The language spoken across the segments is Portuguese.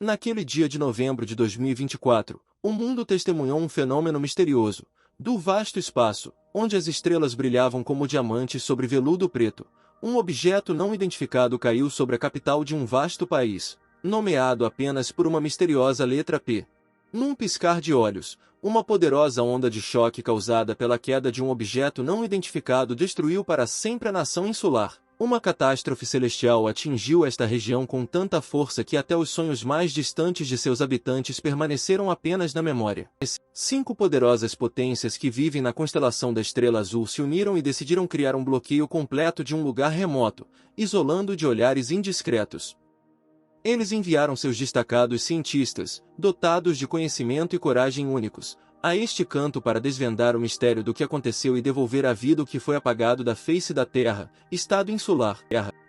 Naquele dia de novembro de 2024, o mundo testemunhou um fenômeno misterioso. Do vasto espaço, onde as estrelas brilhavam como diamantes sobre veludo preto, um objeto não identificado caiu sobre a capital de um vasto país, nomeado apenas por uma misteriosa letra P. Num piscar de olhos, uma poderosa onda de choque causada pela queda de um objeto não identificado destruiu para sempre a nação insular. Uma catástrofe celestial atingiu esta região com tanta força que até os sonhos mais distantes de seus habitantes permaneceram apenas na memória. 5 poderosas potências que vivem na constelação da Estrela Azul se uniram e decidiram criar um bloqueio completo de um lugar remoto, isolando de olhares indiscretos. Eles enviaram seus destacados cientistas, dotados de conhecimento e coragem únicos, a este canto para desvendar o mistério do que aconteceu e devolver à vida o que foi apagado da face da Terra, estado insular.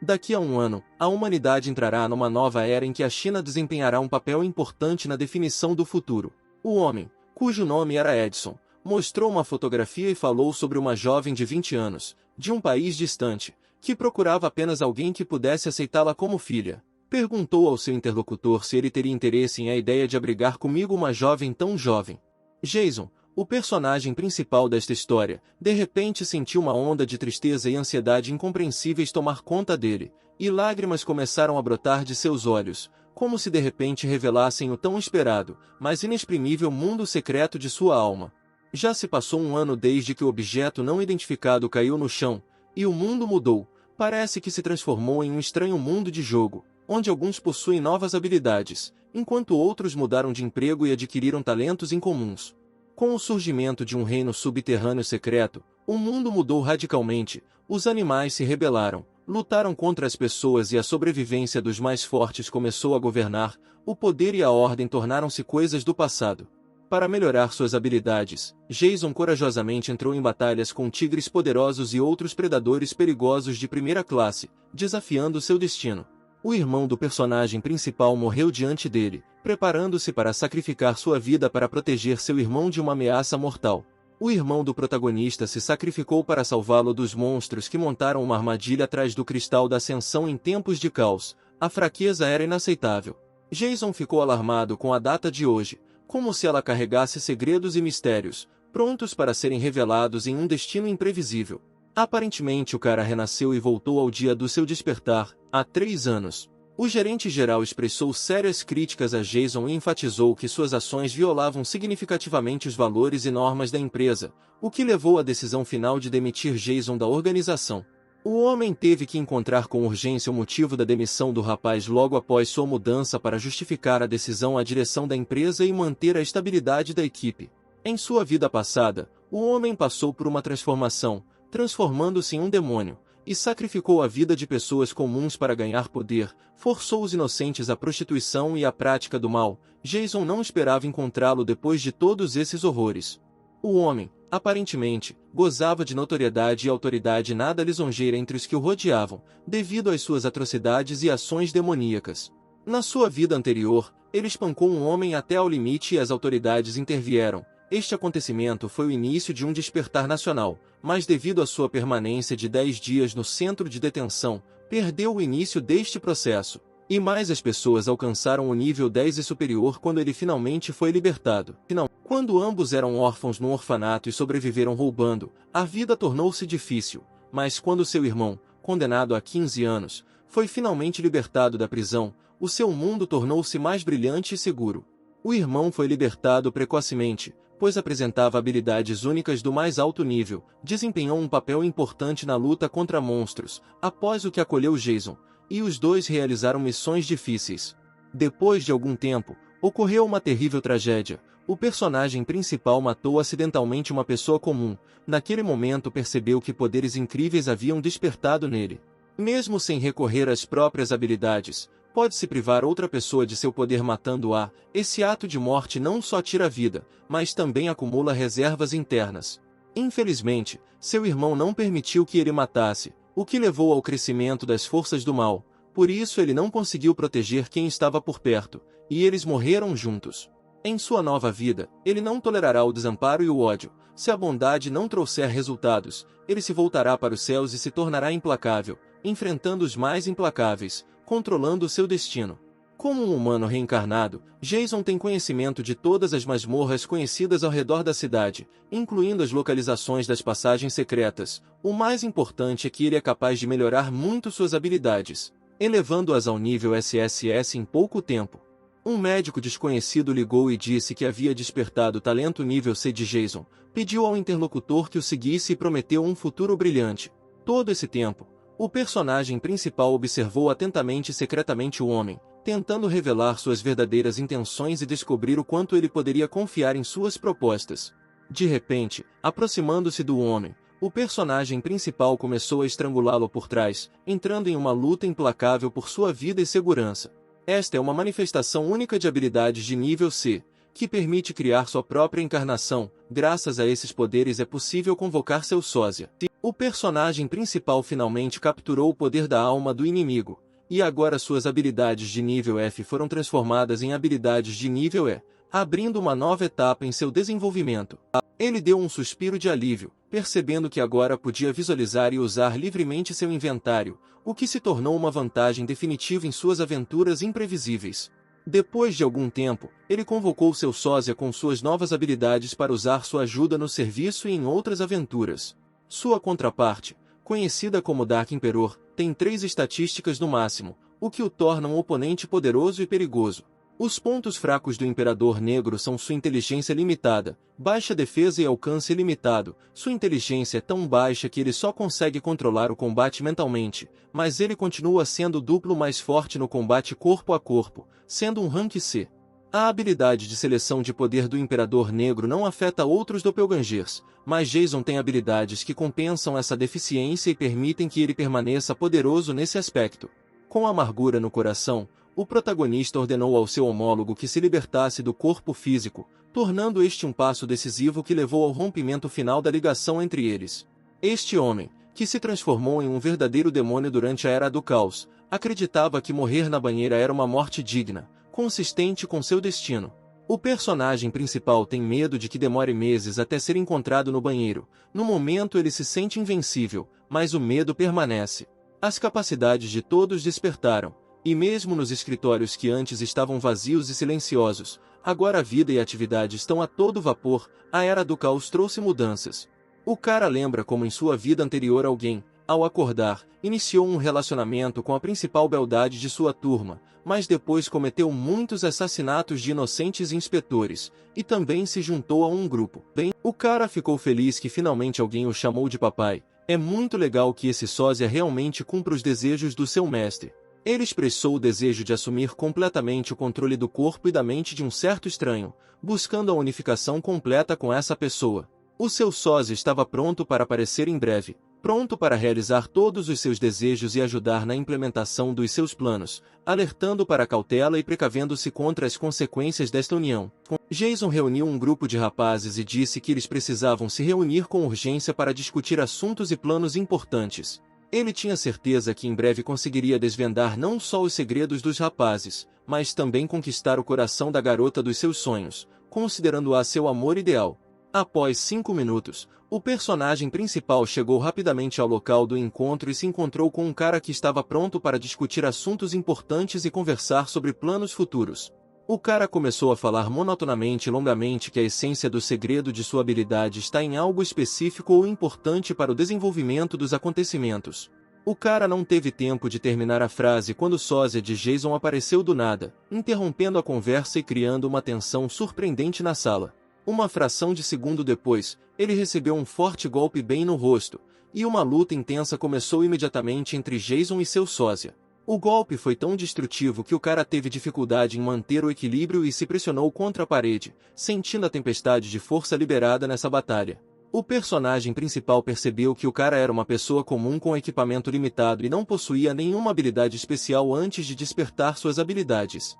Daqui a um ano, a humanidade entrará numa nova era em que a China desempenhará um papel importante na definição do futuro. O homem, cujo nome era Edison, mostrou uma fotografia e falou sobre uma jovem de 20 anos, de um país distante, que procurava apenas alguém que pudesse aceitá-la como filha. Perguntou ao seu interlocutor se ele teria interesse em a ideia de abrigar comigo uma jovem tão jovem. Jason, o personagem principal desta história, de repente sentiu uma onda de tristeza e ansiedade incompreensíveis tomar conta dele, e lágrimas começaram a brotar de seus olhos, como se de repente revelassem o tão esperado, mas inexprimível mundo secreto de sua alma. Já se passou um ano desde que o objeto não identificado caiu no chão, e o mundo mudou, parece que se transformou em um estranho mundo de jogo, onde alguns possuem novas habilidades, enquanto outros mudaram de emprego e adquiriram talentos incomuns. Com o surgimento de um reino subterrâneo secreto, o mundo mudou radicalmente, os animais se rebelaram, lutaram contra as pessoas e a sobrevivência dos mais fortes começou a governar, o poder e a ordem tornaram-se coisas do passado. Para melhorar suas habilidades, Jason corajosamente entrou em batalhas com tigres poderosos e outros predadores perigosos de primeira classe, desafiando seu destino. O irmão do personagem principal morreu diante dele, preparando-se para sacrificar sua vida para proteger seu irmão de uma ameaça mortal. O irmão do protagonista se sacrificou para salvá-lo dos monstros que montaram uma armadilha atrás do Cristal da Ascensão em tempos de caos. A fraqueza era inaceitável. Jason ficou alarmado com a data de hoje, como se ela carregasse segredos e mistérios, prontos para serem revelados em um destino imprevisível. Aparentemente o cara renasceu e voltou ao dia do seu despertar, há 3 anos. O gerente-geral expressou sérias críticas a Jason e enfatizou que suas ações violavam significativamente os valores e normas da empresa, o que levou à decisão final de demitir Jason da organização. O homem teve que encontrar com urgência o motivo da demissão do rapaz logo após sua mudança para justificar a decisão à direção da empresa e manter a estabilidade da equipe. Em sua vida passada, o homem passou por uma transformação, transformando-se em um demônio, e sacrificou a vida de pessoas comuns para ganhar poder, forçou os inocentes à prostituição e à prática do mal. Jason não esperava encontrá-lo depois de todos esses horrores. O homem, aparentemente, gozava de notoriedade e autoridade nada lisonjeira entre os que o rodeavam, devido às suas atrocidades e ações demoníacas. Na sua vida anterior, ele espancou um homem até ao limite e as autoridades intervieram. Este acontecimento foi o início de um despertar nacional, mas devido à sua permanência de 10 dias no centro de detenção, perdeu o início deste processo. E mais as pessoas alcançaram o nível 10 e superior quando ele finalmente foi libertado. Quando ambos eram órfãos no orfanato e sobreviveram roubando, a vida tornou-se difícil, mas quando seu irmão, condenado a 15 anos, foi finalmente libertado da prisão, o seu mundo tornou-se mais brilhante e seguro. O irmão foi libertado precocemente, pois apresentava habilidades únicas do mais alto nível, desempenhou um papel importante na luta contra monstros, após o que acolheu Jason, e os dois realizaram missões difíceis. Depois de algum tempo, ocorreu uma terrível tragédia. O personagem principal matou acidentalmente uma pessoa comum. Naquele momento percebeu que poderes incríveis haviam despertado nele. Mesmo sem recorrer às próprias habilidades, pode-se privar outra pessoa de seu poder matando-a. Esse ato de morte não só tira a vida, mas também acumula reservas internas. Infelizmente, seu irmão não permitiu que ele matasse, o que levou ao crescimento das forças do mal. Por isso ele não conseguiu proteger quem estava por perto, e eles morreram juntos. Em sua nova vida, ele não tolerará o desamparo e o ódio. Se a bondade não trouxer resultados, ele se voltará para os céus e se tornará implacável, enfrentando os mais implacáveis, controlando o seu destino. Como um humano reencarnado, Jason tem conhecimento de todas as masmorras conhecidas ao redor da cidade, incluindo as localizações das passagens secretas. O mais importante é que ele é capaz de melhorar muito suas habilidades, elevando-as ao nível SSS em pouco tempo. Um médico desconhecido ligou e disse que havia despertado o talento nível C de Jason, pediu ao interlocutor que o seguisse e prometeu um futuro brilhante. Todo esse tempo, o personagem principal observou atentamente e secretamente o homem, tentando revelar suas verdadeiras intenções e descobrir o quanto ele poderia confiar em suas propostas. De repente, aproximando-se do homem, o personagem principal começou a estrangulá-lo por trás, entrando em uma luta implacável por sua vida e segurança. Esta é uma manifestação única de habilidades de nível C, que permite criar sua própria encarnação. Graças a esses poderes é possível convocar seu sósia. O personagem principal finalmente capturou o poder da alma do inimigo, e agora suas habilidades de nível F foram transformadas em habilidades de nível E, abrindo uma nova etapa em seu desenvolvimento. Ele deu um suspiro de alívio, percebendo que agora podia visualizar e usar livremente seu inventário, o que se tornou uma vantagem definitiva em suas aventuras imprevisíveis. Depois de algum tempo, ele convocou seu sósia com suas novas habilidades para usar sua ajuda no serviço e em outras aventuras. Sua contraparte, conhecida como Dark Emperor, tem 3 estatísticas no máximo, o que o torna um oponente poderoso e perigoso. Os pontos fracos do Imperador Negro são sua inteligência limitada, baixa defesa e alcance limitado. Sua inteligência é tão baixa que ele só consegue controlar o combate mentalmente, mas ele continua sendo o duplo mais forte no combate corpo a corpo, sendo um rank C. A habilidade de seleção de poder do Imperador Negro não afeta outros doppelgangers, mas Jason tem habilidades que compensam essa deficiência e permitem que ele permaneça poderoso nesse aspecto. Com amargura no coração, o protagonista ordenou ao seu homólogo que se libertasse do corpo físico, tornando este um passo decisivo que levou ao rompimento final da ligação entre eles. Este homem, que se transformou em um verdadeiro demônio durante a Era do Caos, acreditava que morrer na banheira era uma morte digna, consistente com seu destino. O personagem principal tem medo de que demore meses até ser encontrado no banheiro. No momento ele se sente invencível, mas o medo permanece. As capacidades de todos despertaram. E mesmo nos escritórios que antes estavam vazios e silenciosos, agora a vida e a atividade estão a todo vapor. A Era do Caos trouxe mudanças. O cara lembra como em sua vida anterior alguém, ao acordar, iniciou um relacionamento com a principal beldade de sua turma, mas depois cometeu muitos assassinatos de inocentes inspetores, e também se juntou a um grupo. O cara ficou feliz que finalmente alguém o chamou de papai. É muito legal que esse sósia realmente cumpra os desejos do seu mestre. Ele expressou o desejo de assumir completamente o controle do corpo e da mente de um certo estranho, buscando a unificação completa com essa pessoa. O seu sósia estava pronto para aparecer em breve, pronto para realizar todos os seus desejos e ajudar na implementação dos seus planos, alertando para a cautela e precavendo-se contra as consequências desta união. Jason reuniu um grupo de rapazes e disse que eles precisavam se reunir com urgência para discutir assuntos e planos importantes. Ele tinha certeza que em breve conseguiria desvendar não só os segredos dos rapazes, mas também conquistar o coração da garota dos seus sonhos, considerando-a seu amor ideal. Após 5 minutos, o personagem principal chegou rapidamente ao local do encontro e se encontrou com um cara que estava pronto para discutir assuntos importantes e conversar sobre planos futuros. O cara começou a falar monotonamente e longamente que a essência do segredo de sua habilidade está em algo específico ou importante para o desenvolvimento dos acontecimentos. O cara não teve tempo de terminar a frase quando o sósia de Jason apareceu do nada, interrompendo a conversa e criando uma tensão surpreendente na sala. Uma fração de segundo depois, ele recebeu um forte golpe bem no rosto, e uma luta intensa começou imediatamente entre Jason e seu sósia. O golpe foi tão destrutivo que o cara teve dificuldade em manter o equilíbrio e se pressionou contra a parede, sentindo a tempestade de força liberada nessa batalha. O personagem principal percebeu que o cara era uma pessoa comum com equipamento limitado e não possuía nenhuma habilidade especial antes de despertar suas habilidades.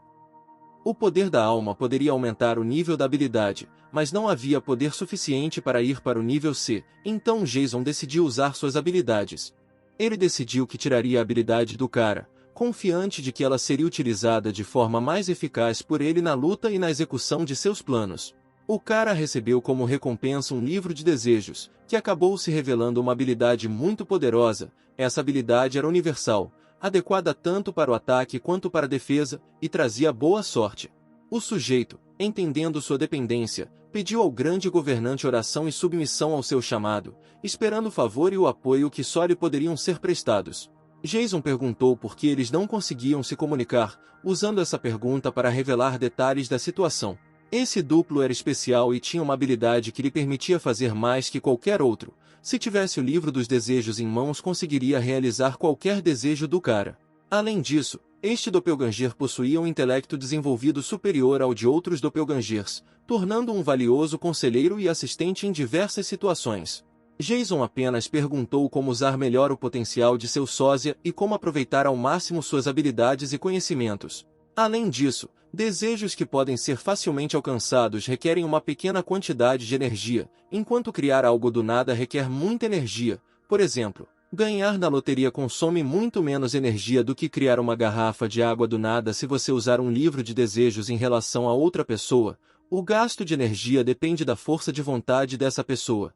O poder da alma poderia aumentar o nível da habilidade, mas não havia poder suficiente para ir para o nível C, então Jason decidiu usar suas habilidades. Ele decidiu que tiraria a habilidade do cara, confiante de que ela seria utilizada de forma mais eficaz por ele na luta e na execução de seus planos. O cara recebeu como recompensa um livro de desejos, que acabou se revelando uma habilidade muito poderosa. Essa habilidade era universal, adequada tanto para o ataque quanto para a defesa, e trazia boa sorte. O sujeito, entendendo sua dependência, pediu ao grande governante oração e submissão ao seu chamado, esperando o favor e o apoio que só lhe poderiam ser prestados. Jason perguntou por que eles não conseguiam se comunicar, usando essa pergunta para revelar detalhes da situação. Esse duplo era especial e tinha uma habilidade que lhe permitia fazer mais que qualquer outro. Se tivesse o livro dos desejos em mãos, conseguiria realizar qualquer desejo do cara. Além disso, este doppelganger possuía um intelecto desenvolvido superior ao de outros doppelgangers, tornando-o um valioso conselheiro e assistente em diversas situações. Jason apenas perguntou como usar melhor o potencial de seu sósia e como aproveitar ao máximo suas habilidades e conhecimentos. Além disso, desejos que podem ser facilmente alcançados requerem uma pequena quantidade de energia, enquanto criar algo do nada requer muita energia. Por exemplo, ganhar na loteria consome muito menos energia do que criar uma garrafa de água do nada. Se você usar um livro de desejos em relação a outra pessoa, o gasto de energia depende da força de vontade dessa pessoa.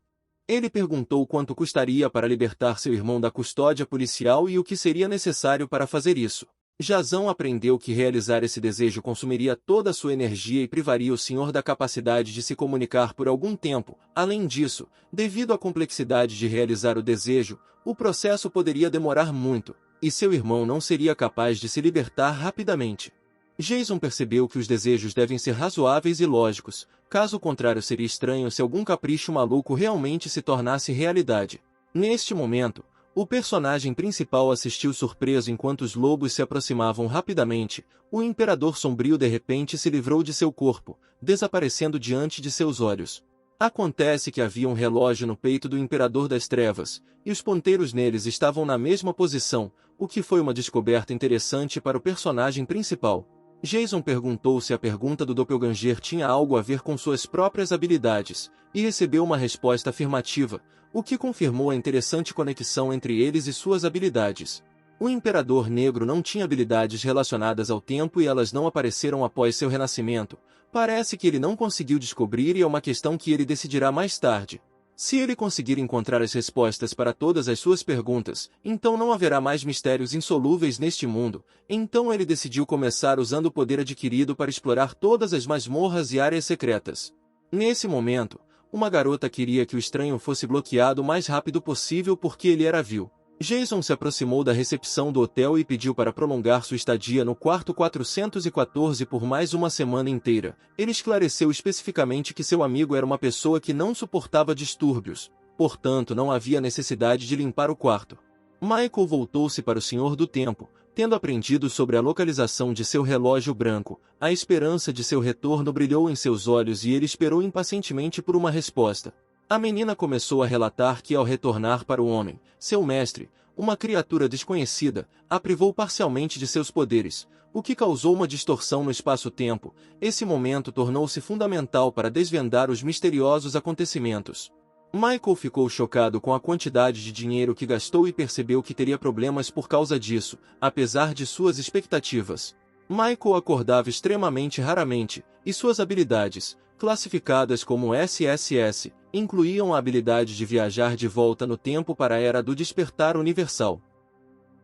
Ele perguntou quanto custaria para libertar seu irmão da custódia policial e o que seria necessário para fazer isso. Jason aprendeu que realizar esse desejo consumiria toda a sua energia e privaria o senhor da capacidade de se comunicar por algum tempo. Além disso, devido à complexidade de realizar o desejo, o processo poderia demorar muito, e seu irmão não seria capaz de se libertar rapidamente. Jason percebeu que os desejos devem ser razoáveis e lógicos, caso contrário seria estranho se algum capricho maluco realmente se tornasse realidade. Neste momento, o personagem principal assistiu surpreso enquanto os lobos se aproximavam rapidamente. O Imperador Sombrio de repente se livrou de seu corpo, desaparecendo diante de seus olhos. Acontece que havia um relógio no peito do Imperador das Trevas, e os ponteiros neles estavam na mesma posição, o que foi uma descoberta interessante para o personagem principal. Jason perguntou se a pergunta do doppelganger tinha algo a ver com suas próprias habilidades, e recebeu uma resposta afirmativa, o que confirmou a interessante conexão entre eles e suas habilidades. O Imperador Negro não tinha habilidades relacionadas ao tempo e elas não apareceram após seu renascimento. Parece que ele não conseguiu descobrir e é uma questão que ele decidirá mais tarde. Se ele conseguir encontrar as respostas para todas as suas perguntas, então não haverá mais mistérios insolúveis neste mundo. Então ele decidiu começar usando o poder adquirido para explorar todas as masmorras e áreas secretas. Nesse momento, uma garota queria que o estranho fosse bloqueado o mais rápido possível porque ele era vil. Jason se aproximou da recepção do hotel e pediu para prolongar sua estadia no quarto 414 por mais uma semana inteira. Ele esclareceu especificamente que seu amigo era uma pessoa que não suportava distúrbios, portanto não havia necessidade de limpar o quarto. Michael voltou-se para o Senhor do Tempo, tendo aprendido sobre a localização de seu relógio branco. A esperança de seu retorno brilhou em seus olhos e ele esperou impacientemente por uma resposta. A menina começou a relatar que ao retornar para o homem, seu mestre, uma criatura desconhecida, a privou parcialmente de seus poderes, o que causou uma distorção no espaço-tempo. Esse momento tornou-se fundamental para desvendar os misteriosos acontecimentos. Michael ficou chocado com a quantidade de dinheiro que gastou e percebeu que teria problemas por causa disso, apesar de suas expectativas. Michael acordava extremamente raramente, e suas habilidades, classificadas como SSS, incluíam a habilidade de viajar de volta no tempo para a Era do Despertar Universal.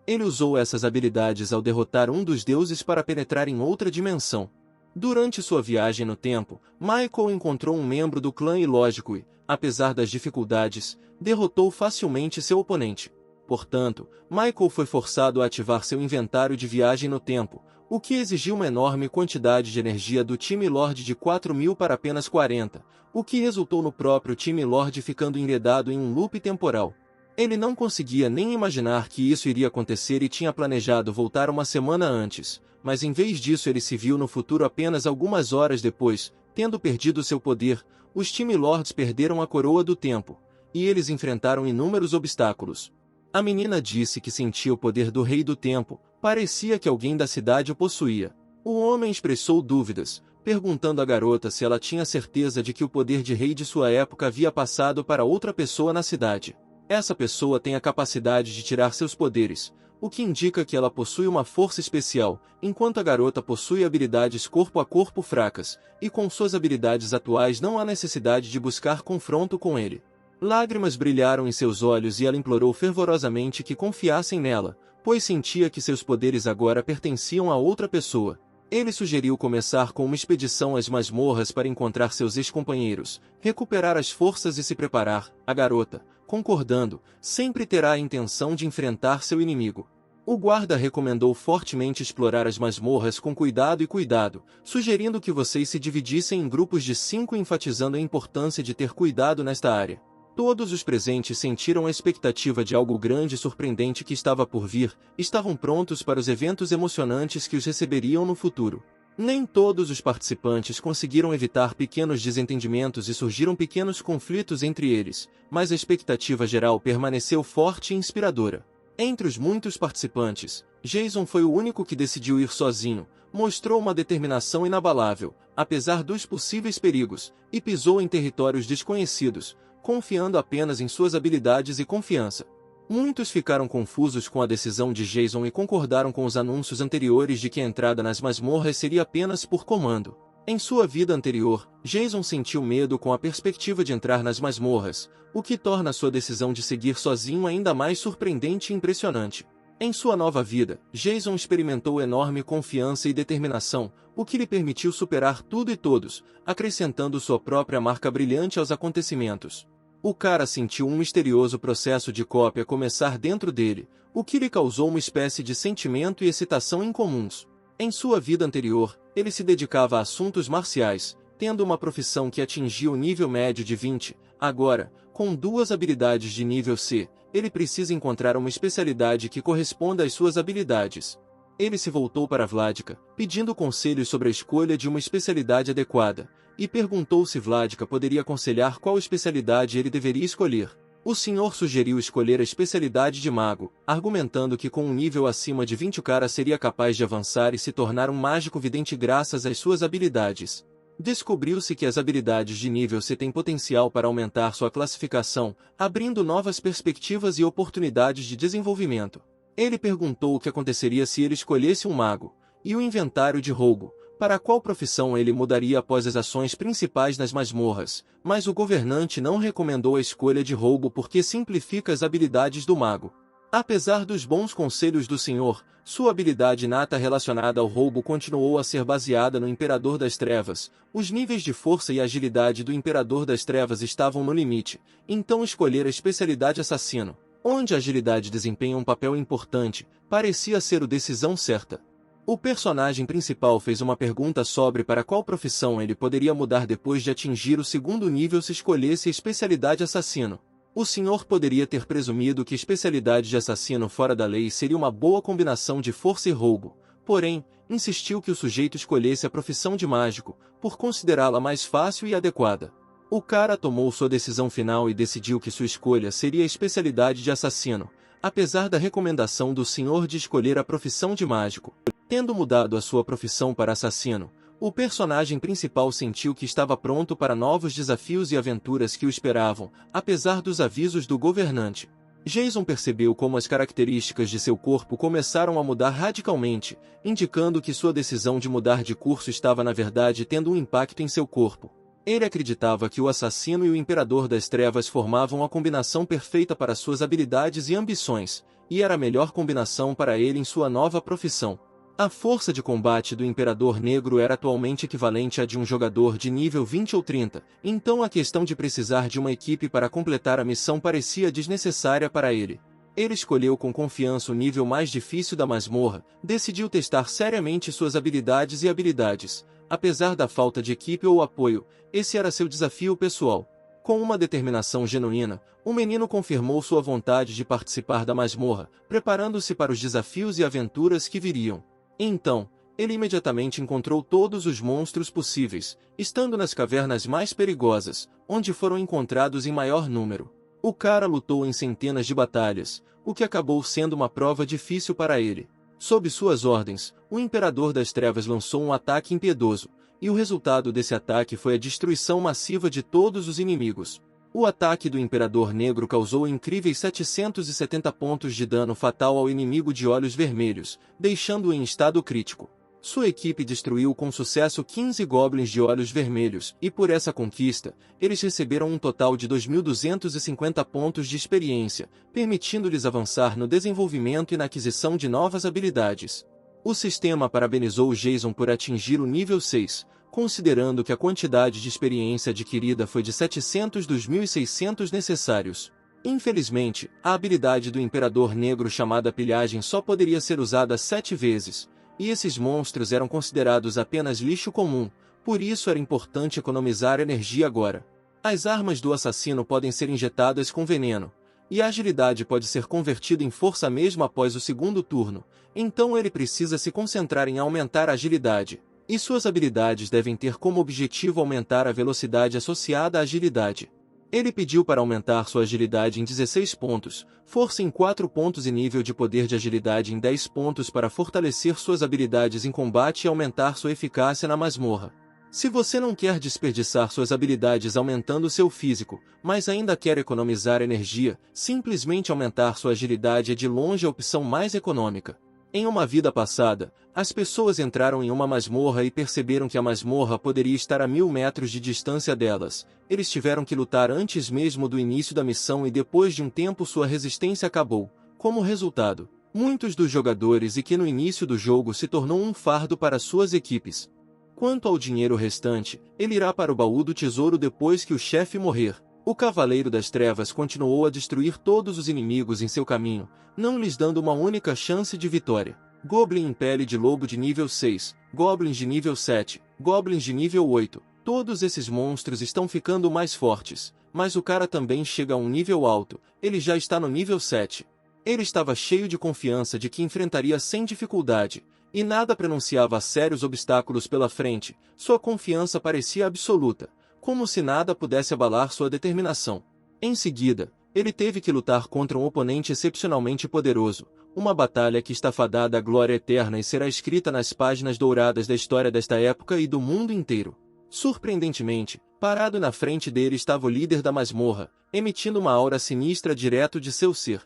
Ele usou essas habilidades ao derrotar um dos deuses para penetrar em outra dimensão. Durante sua viagem no tempo, Michael encontrou um membro do clã ilógico e, apesar das dificuldades, derrotou facilmente seu oponente. Portanto, Michael foi forçado a ativar seu inventário de viagem no tempo, o que exigiu uma enorme quantidade de energia do Time Lord de 4.000 para apenas 40, o que resultou no próprio Time Lord ficando enredado em um loop temporal. Ele não conseguia nem imaginar que isso iria acontecer e tinha planejado voltar uma semana antes, mas em vez disso ele se viu no futuro apenas algumas horas depois. Tendo perdido seu poder, os Time Lords perderam a coroa do tempo, e eles enfrentaram inúmeros obstáculos. A menina disse que sentia o poder do Rei do Tempo, parecia que alguém da cidade o possuía. O homem expressou dúvidas, perguntando à garota se ela tinha certeza de que o poder de rei de sua época havia passado para outra pessoa na cidade. Essa pessoa tem a capacidade de tirar seus poderes, o que indica que ela possui uma força especial, enquanto a garota possui habilidades corpo a corpo fracas, e com suas habilidades atuais não há necessidade de buscar confronto com ele. Lágrimas brilharam em seus olhos e ela implorou fervorosamente que confiassem nela, pois sentia que seus poderes agora pertenciam a outra pessoa. Ele sugeriu começar com uma expedição às masmorras para encontrar seus ex-companheiros, recuperar as forças e se preparar. A garota, concordando, sempre terá a intenção de enfrentar seu inimigo. O guarda recomendou fortemente explorar as masmorras com cuidado, sugerindo que vocês se dividissem em grupos de 5, enfatizando a importância de ter cuidado nesta área. Todos os presentes sentiram a expectativa de algo grande e surpreendente que estava por vir, estavam prontos para os eventos emocionantes que os receberiam no futuro. Nem todos os participantes conseguiram evitar pequenos desentendimentos e surgiram pequenos conflitos entre eles, mas a expectativa geral permaneceu forte e inspiradora. Entre os muitos participantes, Jason foi o único que decidiu ir sozinho, mostrou uma determinação inabalável, apesar dos possíveis perigos, e pisou em territórios desconhecidos, confiando apenas em suas habilidades e confiança. Muitos ficaram confusos com a decisão de Jason e concordaram com os anúncios anteriores de que a entrada nas masmorras seria apenas por comando. Em sua vida anterior, Jason sentiu medo com a perspectiva de entrar nas masmorras, o que torna sua decisão de seguir sozinho ainda mais surpreendente e impressionante. Em sua nova vida, Jason experimentou enorme confiança e determinação, o que lhe permitiu superar tudo e todos, acrescentando sua própria marca brilhante aos acontecimentos. O cara sentiu um misterioso processo de cópia começar dentro dele, o que lhe causou uma espécie de sentimento e excitação incomuns. Em sua vida anterior, ele se dedicava a assuntos marciais, tendo uma profissão que atingia o nível médio de 20. Agora, com 2 habilidades de nível C, ele precisa encontrar uma especialidade que corresponda às suas habilidades. Ele se voltou para Vladika, pedindo conselhos sobre a escolha de uma especialidade adequada, e perguntou se Vladika poderia aconselhar qual especialidade ele deveria escolher. O senhor sugeriu escolher a especialidade de mago, argumentando que com um nível acima de 20 o cara seria capaz de avançar e se tornar um mágico vidente graças às suas habilidades. Descobriu-se que as habilidades de nível C têm potencial para aumentar sua classificação, abrindo novas perspectivas e oportunidades de desenvolvimento. Ele perguntou o que aconteceria se ele escolhesse um mago, e o inventário de roubo, para qual profissão ele mudaria após as ações principais nas masmorras, mas o governante não recomendou a escolha de roubo porque simplifica as habilidades do mago. Apesar dos bons conselhos do senhor, sua habilidade inata relacionada ao roubo continuou a ser baseada no Imperador das Trevas. Os níveis de força e agilidade do Imperador das Trevas estavam no limite, então escolher a especialidade assassino, onde a agilidade desempenha um papel importante, parecia ser a decisão certa. O personagem principal fez uma pergunta sobre para qual profissão ele poderia mudar depois de atingir o 2º nível se escolhesse a especialidade assassino. O senhor poderia ter presumido que especialidade de assassino fora da lei seria uma boa combinação de força e roubo, porém, insistiu que o sujeito escolhesse a profissão de mágico, por considerá-la mais fácil e adequada. O cara tomou sua decisão final e decidiu que sua escolha seria a especialidade de assassino, apesar da recomendação do senhor de escolher a profissão de mágico. Tendo mudado a sua profissão para assassino, o personagem principal sentiu que estava pronto para novos desafios e aventuras que o esperavam, apesar dos avisos do governante. Jason percebeu como as características de seu corpo começaram a mudar radicalmente, indicando que sua decisão de mudar de curso estava na verdade tendo um impacto em seu corpo. Ele acreditava que o assassino e o Imperador das Trevas formavam a combinação perfeita para suas habilidades e ambições, e era a melhor combinação para ele em sua nova profissão. A força de combate do Imperador Negro era atualmente equivalente à de um jogador de nível 20 ou 30, então a questão de precisar de uma equipe para completar a missão parecia desnecessária para ele. Ele escolheu com confiança o nível mais difícil da masmorra, decidiu testar seriamente suas habilidades e habilidades. Apesar da falta de equipe ou apoio, esse era seu desafio pessoal. Com uma determinação genuína, o menino confirmou sua vontade de participar da masmorra, preparando-se para os desafios e aventuras que viriam. Então, ele imediatamente encontrou todos os monstros possíveis, estando nas cavernas mais perigosas, onde foram encontrados em maior número. O cara lutou em centenas de batalhas, o que acabou sendo uma prova difícil para ele. Sob suas ordens, o Imperador das Trevas lançou um ataque impiedoso, e o resultado desse ataque foi a destruição massiva de todos os inimigos. O ataque do Imperador Negro causou incríveis 770 pontos de dano fatal ao inimigo de olhos vermelhos, deixando-o em estado crítico. Sua equipe destruiu com sucesso 15 goblins de olhos vermelhos, e por essa conquista, eles receberam um total de 2.250 pontos de experiência, permitindo-lhes avançar no desenvolvimento e na aquisição de novas habilidades. O sistema parabenizou Jason por atingir o nível 6, considerando que a quantidade de experiência adquirida foi de 700 dos 1.600 necessários. Infelizmente, a habilidade do Imperador Negro chamada Pilhagem só poderia ser usada 7 vezes, e esses monstros eram considerados apenas lixo comum, por isso era importante economizar energia agora. As armas do assassino podem ser injetadas com veneno, e a agilidade pode ser convertida em força mesmo após o segundo turno, então ele precisa se concentrar em aumentar a agilidade, e suas habilidades devem ter como objetivo aumentar a velocidade associada à agilidade. Ele pediu para aumentar sua agilidade em 16 pontos, força em 4 pontos e nível de poder de agilidade em 10 pontos para fortalecer suas habilidades em combate e aumentar sua eficácia na masmorra. Se você não quer desperdiçar suas habilidades aumentando seu físico, mas ainda quer economizar energia, simplesmente aumentar sua agilidade é de longe a opção mais econômica. Em uma vida passada, as pessoas entraram em uma masmorra e perceberam que a masmorra poderia estar a 1000 metros de distância delas. Eles tiveram que lutar antes mesmo do início da missão e depois de um tempo sua resistência acabou. Como resultado, muitos dos jogadores e que no início do jogo se tornou um fardo para suas equipes. Quanto ao dinheiro restante, ele irá para o baú do tesouro depois que o chefe morrer. O Cavaleiro das Trevas continuou a destruir todos os inimigos em seu caminho, não lhes dando uma única chance de vitória. Goblin em pele de lobo de nível 6, Goblins de nível 7, Goblins de nível 8, todos esses monstros estão ficando mais fortes, mas o cara também chega a um nível alto, ele já está no nível 7. Ele estava cheio de confiança de que enfrentaria sem dificuldade, e nada prenunciava sérios obstáculos pela frente, sua confiança parecia absoluta, como se nada pudesse abalar sua determinação. Em seguida, ele teve que lutar contra um oponente excepcionalmente poderoso, uma batalha que está fadada à glória eterna e será escrita nas páginas douradas da história desta época e do mundo inteiro. Surpreendentemente, parado na frente dele estava o líder da masmorra, emitindo uma aura sinistra direto de seu ser.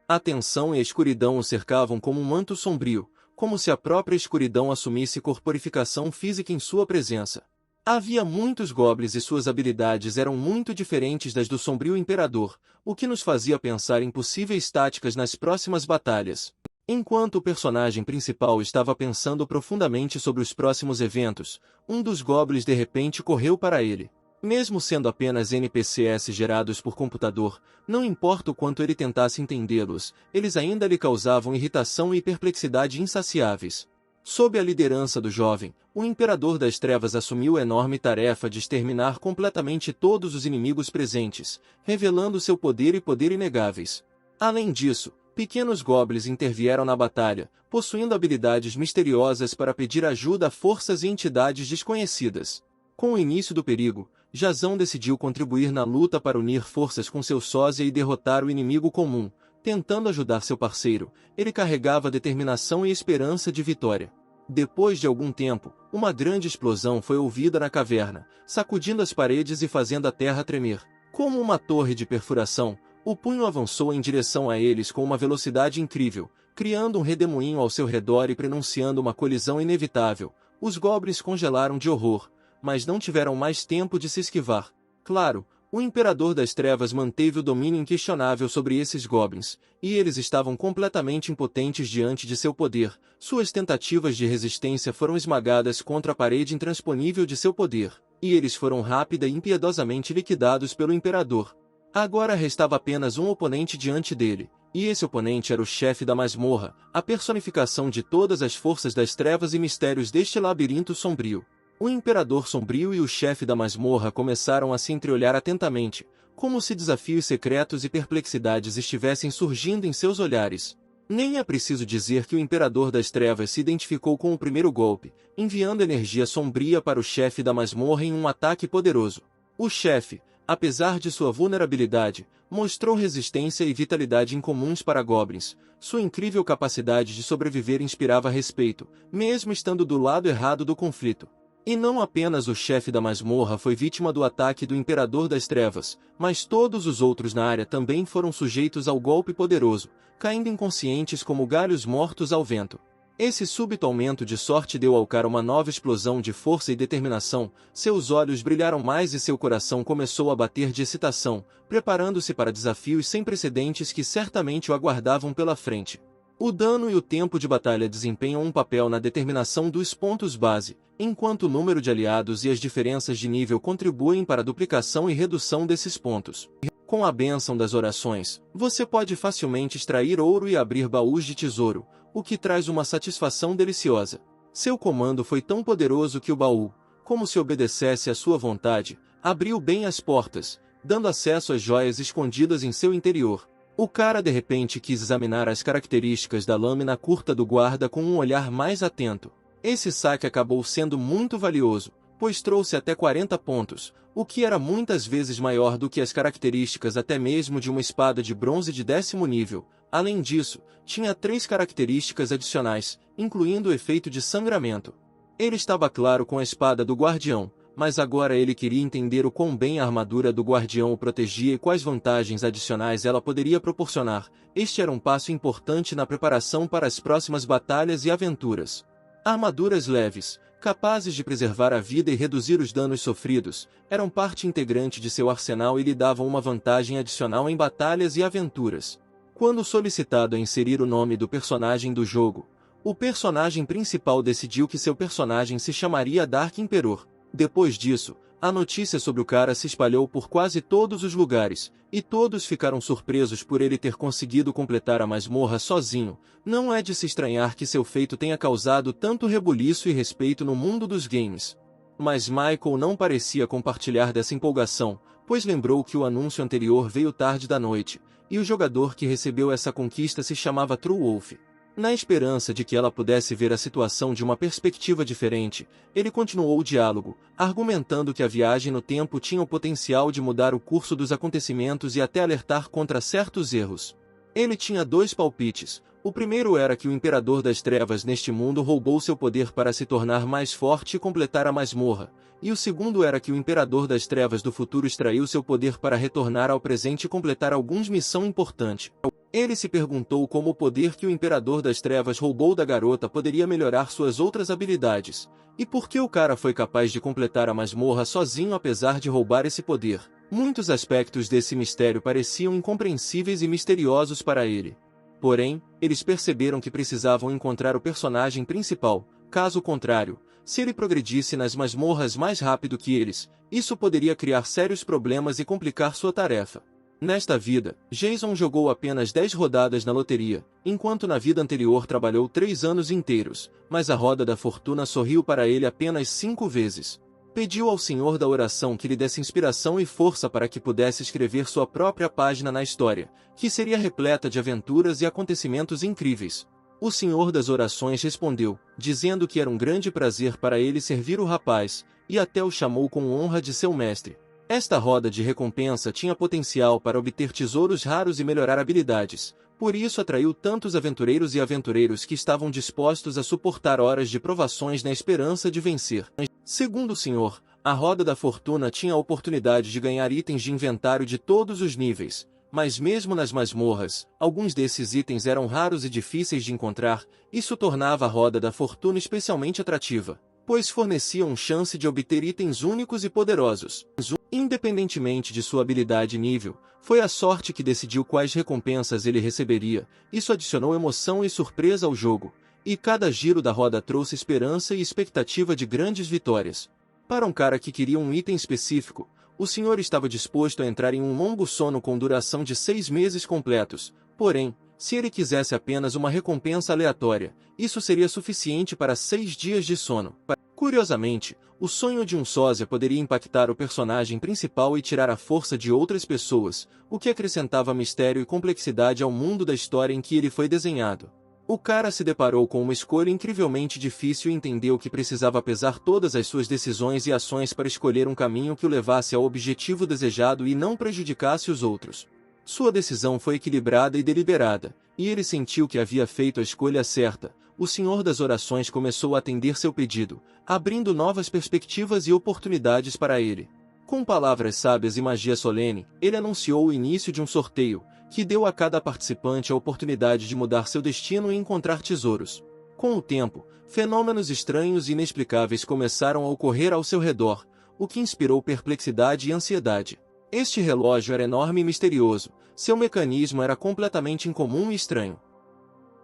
A tensão e a escuridão o cercavam como um manto sombrio, como se a própria escuridão assumisse corporificação física em sua presença. Havia muitos goblins e suas habilidades eram muito diferentes das do sombrio imperador, o que nos fazia pensar em possíveis táticas nas próximas batalhas. Enquanto o personagem principal estava pensando profundamente sobre os próximos eventos, um dos goblins de repente correu para ele. Mesmo sendo apenas NPCs gerados por computador, não importa o quanto ele tentasse entendê-los, eles ainda lhe causavam irritação e perplexidade insaciáveis. Sob a liderança do jovem, o Imperador das Trevas assumiu a enorme tarefa de exterminar completamente todos os inimigos presentes, revelando seu poder e poder inegáveis. Além disso, pequenos goblins intervieram na batalha, possuindo habilidades misteriosas para pedir ajuda a forças e entidades desconhecidas. Com o início do perigo, Jason decidiu contribuir na luta para unir forças com seu sósia e derrotar o inimigo comum. Tentando ajudar seu parceiro, ele carregava determinação e esperança de vitória. Depois de algum tempo, uma grande explosão foi ouvida na caverna, sacudindo as paredes e fazendo a terra tremer. Como uma torre de perfuração, o punho avançou em direção a eles com uma velocidade incrível, criando um redemoinho ao seu redor e prenunciando uma colisão inevitável. Os goblins congelaram de horror, mas não tiveram mais tempo de se esquivar. Claro, o Imperador das Trevas manteve o domínio inquestionável sobre esses goblins, e eles estavam completamente impotentes diante de seu poder. Suas tentativas de resistência foram esmagadas contra a parede intransponível de seu poder, e eles foram rápida e impiedosamente liquidados pelo Imperador. Agora restava apenas um oponente diante dele, e esse oponente era o chefe da masmorra, a personificação de todas as forças das trevas e mistérios deste labirinto sombrio. O Imperador Sombrio e o chefe da masmorra começaram a se entreolhar atentamente, como se desafios secretos e perplexidades estivessem surgindo em seus olhares. Nem é preciso dizer que o Imperador das Trevas se identificou com o primeiro golpe, enviando energia sombria para o chefe da masmorra em um ataque poderoso. O chefe, apesar de sua vulnerabilidade, mostrou resistência e vitalidade incomuns para goblins. Sua incrível capacidade de sobreviver inspirava respeito, mesmo estando do lado errado do conflito. E não apenas o chefe da masmorra foi vítima do ataque do Imperador das Trevas, mas todos os outros na área também foram sujeitos ao golpe poderoso, caindo inconscientes como galhos mortos ao vento. Esse súbito aumento de sorte deu ao cara uma nova explosão de força e determinação, seus olhos brilharam mais e seu coração começou a bater de excitação, preparando-se para desafios sem precedentes que certamente o aguardavam pela frente. O dano e o tempo de batalha desempenham um papel na determinação dos pontos base, enquanto o número de aliados e as diferenças de nível contribuem para a duplicação e redução desses pontos. Com a bênção das orações, você pode facilmente extrair ouro e abrir baús de tesouro, o que traz uma satisfação deliciosa. Seu comando foi tão poderoso que o baú, como se obedecesse à sua vontade, abriu bem as portas, dando acesso às joias escondidas em seu interior. O cara de repente quis examinar as características da lâmina curta do guarda com um olhar mais atento. Esse saque acabou sendo muito valioso, pois trouxe até 40 pontos, o que era muitas vezes maior do que as características até mesmo de uma espada de bronze de 10º nível. Além disso, tinha 3 características adicionais, incluindo o efeito de sangramento. Ele estava claro com a espada do guardião, mas agora ele queria entender o quão bem a armadura do guardião o protegia e quais vantagens adicionais ela poderia proporcionar. Este era um passo importante na preparação para as próximas batalhas e aventuras. Armaduras leves, capazes de preservar a vida e reduzir os danos sofridos, eram parte integrante de seu arsenal e lhe davam uma vantagem adicional em batalhas e aventuras. Quando solicitado a inserir o nome do personagem do jogo, o personagem principal decidiu que seu personagem se chamaria Dark Emperor. Depois disso, a notícia sobre o cara se espalhou por quase todos os lugares, e todos ficaram surpresos por ele ter conseguido completar a masmorra sozinho. Não é de se estranhar que seu feito tenha causado tanto rebuliço e respeito no mundo dos games. Mas Michael não parecia compartilhar dessa empolgação, pois lembrou que o anúncio anterior veio tarde da noite, e o jogador que recebeu essa conquista se chamava True Wolf. Na esperança de que ela pudesse ver a situação de uma perspectiva diferente, ele continuou o diálogo, argumentando que a viagem no tempo tinha o potencial de mudar o curso dos acontecimentos e até alertar contra certos erros. Ele tinha 2 palpites. O primeiro era que o Imperador das Trevas neste mundo roubou seu poder para se tornar mais forte e completar a masmorra, e o segundo era que o Imperador das Trevas do futuro extraiu seu poder para retornar ao presente e completar alguma missão importante. Ele se perguntou como o poder que o Imperador das Trevas roubou da garota poderia melhorar suas outras habilidades, e por que o cara foi capaz de completar a masmorra sozinho apesar de roubar esse poder. Muitos aspectos desse mistério pareciam incompreensíveis e misteriosos para ele. Porém, eles perceberam que precisavam encontrar o personagem principal. Caso contrário, se ele progredisse nas masmorras mais rápido que eles, isso poderia criar sérios problemas e complicar sua tarefa. Nesta vida, Jason jogou apenas 10 rodadas na loteria, enquanto na vida anterior trabalhou 3 anos inteiros, mas a roda da fortuna sorriu para ele apenas 5 vezes. Pediu ao Senhor da oração que lhe desse inspiração e força para que pudesse escrever sua própria página na história, que seria repleta de aventuras e acontecimentos incríveis. O Senhor das Orações respondeu, dizendo que era um grande prazer para ele servir o rapaz, e até o chamou com honra de seu mestre. Esta roda de recompensa tinha potencial para obter tesouros raros e melhorar habilidades, por isso atraiu tantos aventureiros e aventureiros que estavam dispostos a suportar horas de provações na esperança de vencer. Segundo o Senhor, a roda da fortuna tinha a oportunidade de ganhar itens de inventário de todos os níveis, mas mesmo nas masmorras, alguns desses itens eram raros e difíceis de encontrar. Isso tornava a roda da fortuna especialmente atrativa, pois forneciam chance de obter itens únicos e poderosos. Independentemente de sua habilidade e nível, foi a sorte que decidiu quais recompensas ele receberia. Isso adicionou emoção e surpresa ao jogo, e cada giro da roda trouxe esperança e expectativa de grandes vitórias. Para um cara que queria um item específico, o senhor estava disposto a entrar em um longo sono com duração de 6 meses completos. Porém, se ele quisesse apenas uma recompensa aleatória, isso seria suficiente para 6 dias de sono. Curiosamente, o sonho de um sósia poderia impactar o personagem principal e tirar a força de outras pessoas, o que acrescentava mistério e complexidade ao mundo da história em que ele foi desenhado. O cara se deparou com uma escolha incrivelmente difícil e entendeu que precisava pesar todas as suas decisões e ações para escolher um caminho que o levasse ao objetivo desejado e não prejudicasse os outros. Sua decisão foi equilibrada e deliberada, e ele sentiu que havia feito a escolha certa. O Senhor das Orações começou a atender seu pedido, abrindo novas perspectivas e oportunidades para ele. Com palavras sábias e magia solene, ele anunciou o início de um sorteio, que deu a cada participante a oportunidade de mudar seu destino e encontrar tesouros. Com o tempo, fenômenos estranhos e inexplicáveis começaram a ocorrer ao seu redor, o que inspirou perplexidade e ansiedade. Este relógio era enorme e misterioso, seu mecanismo era completamente incomum e estranho.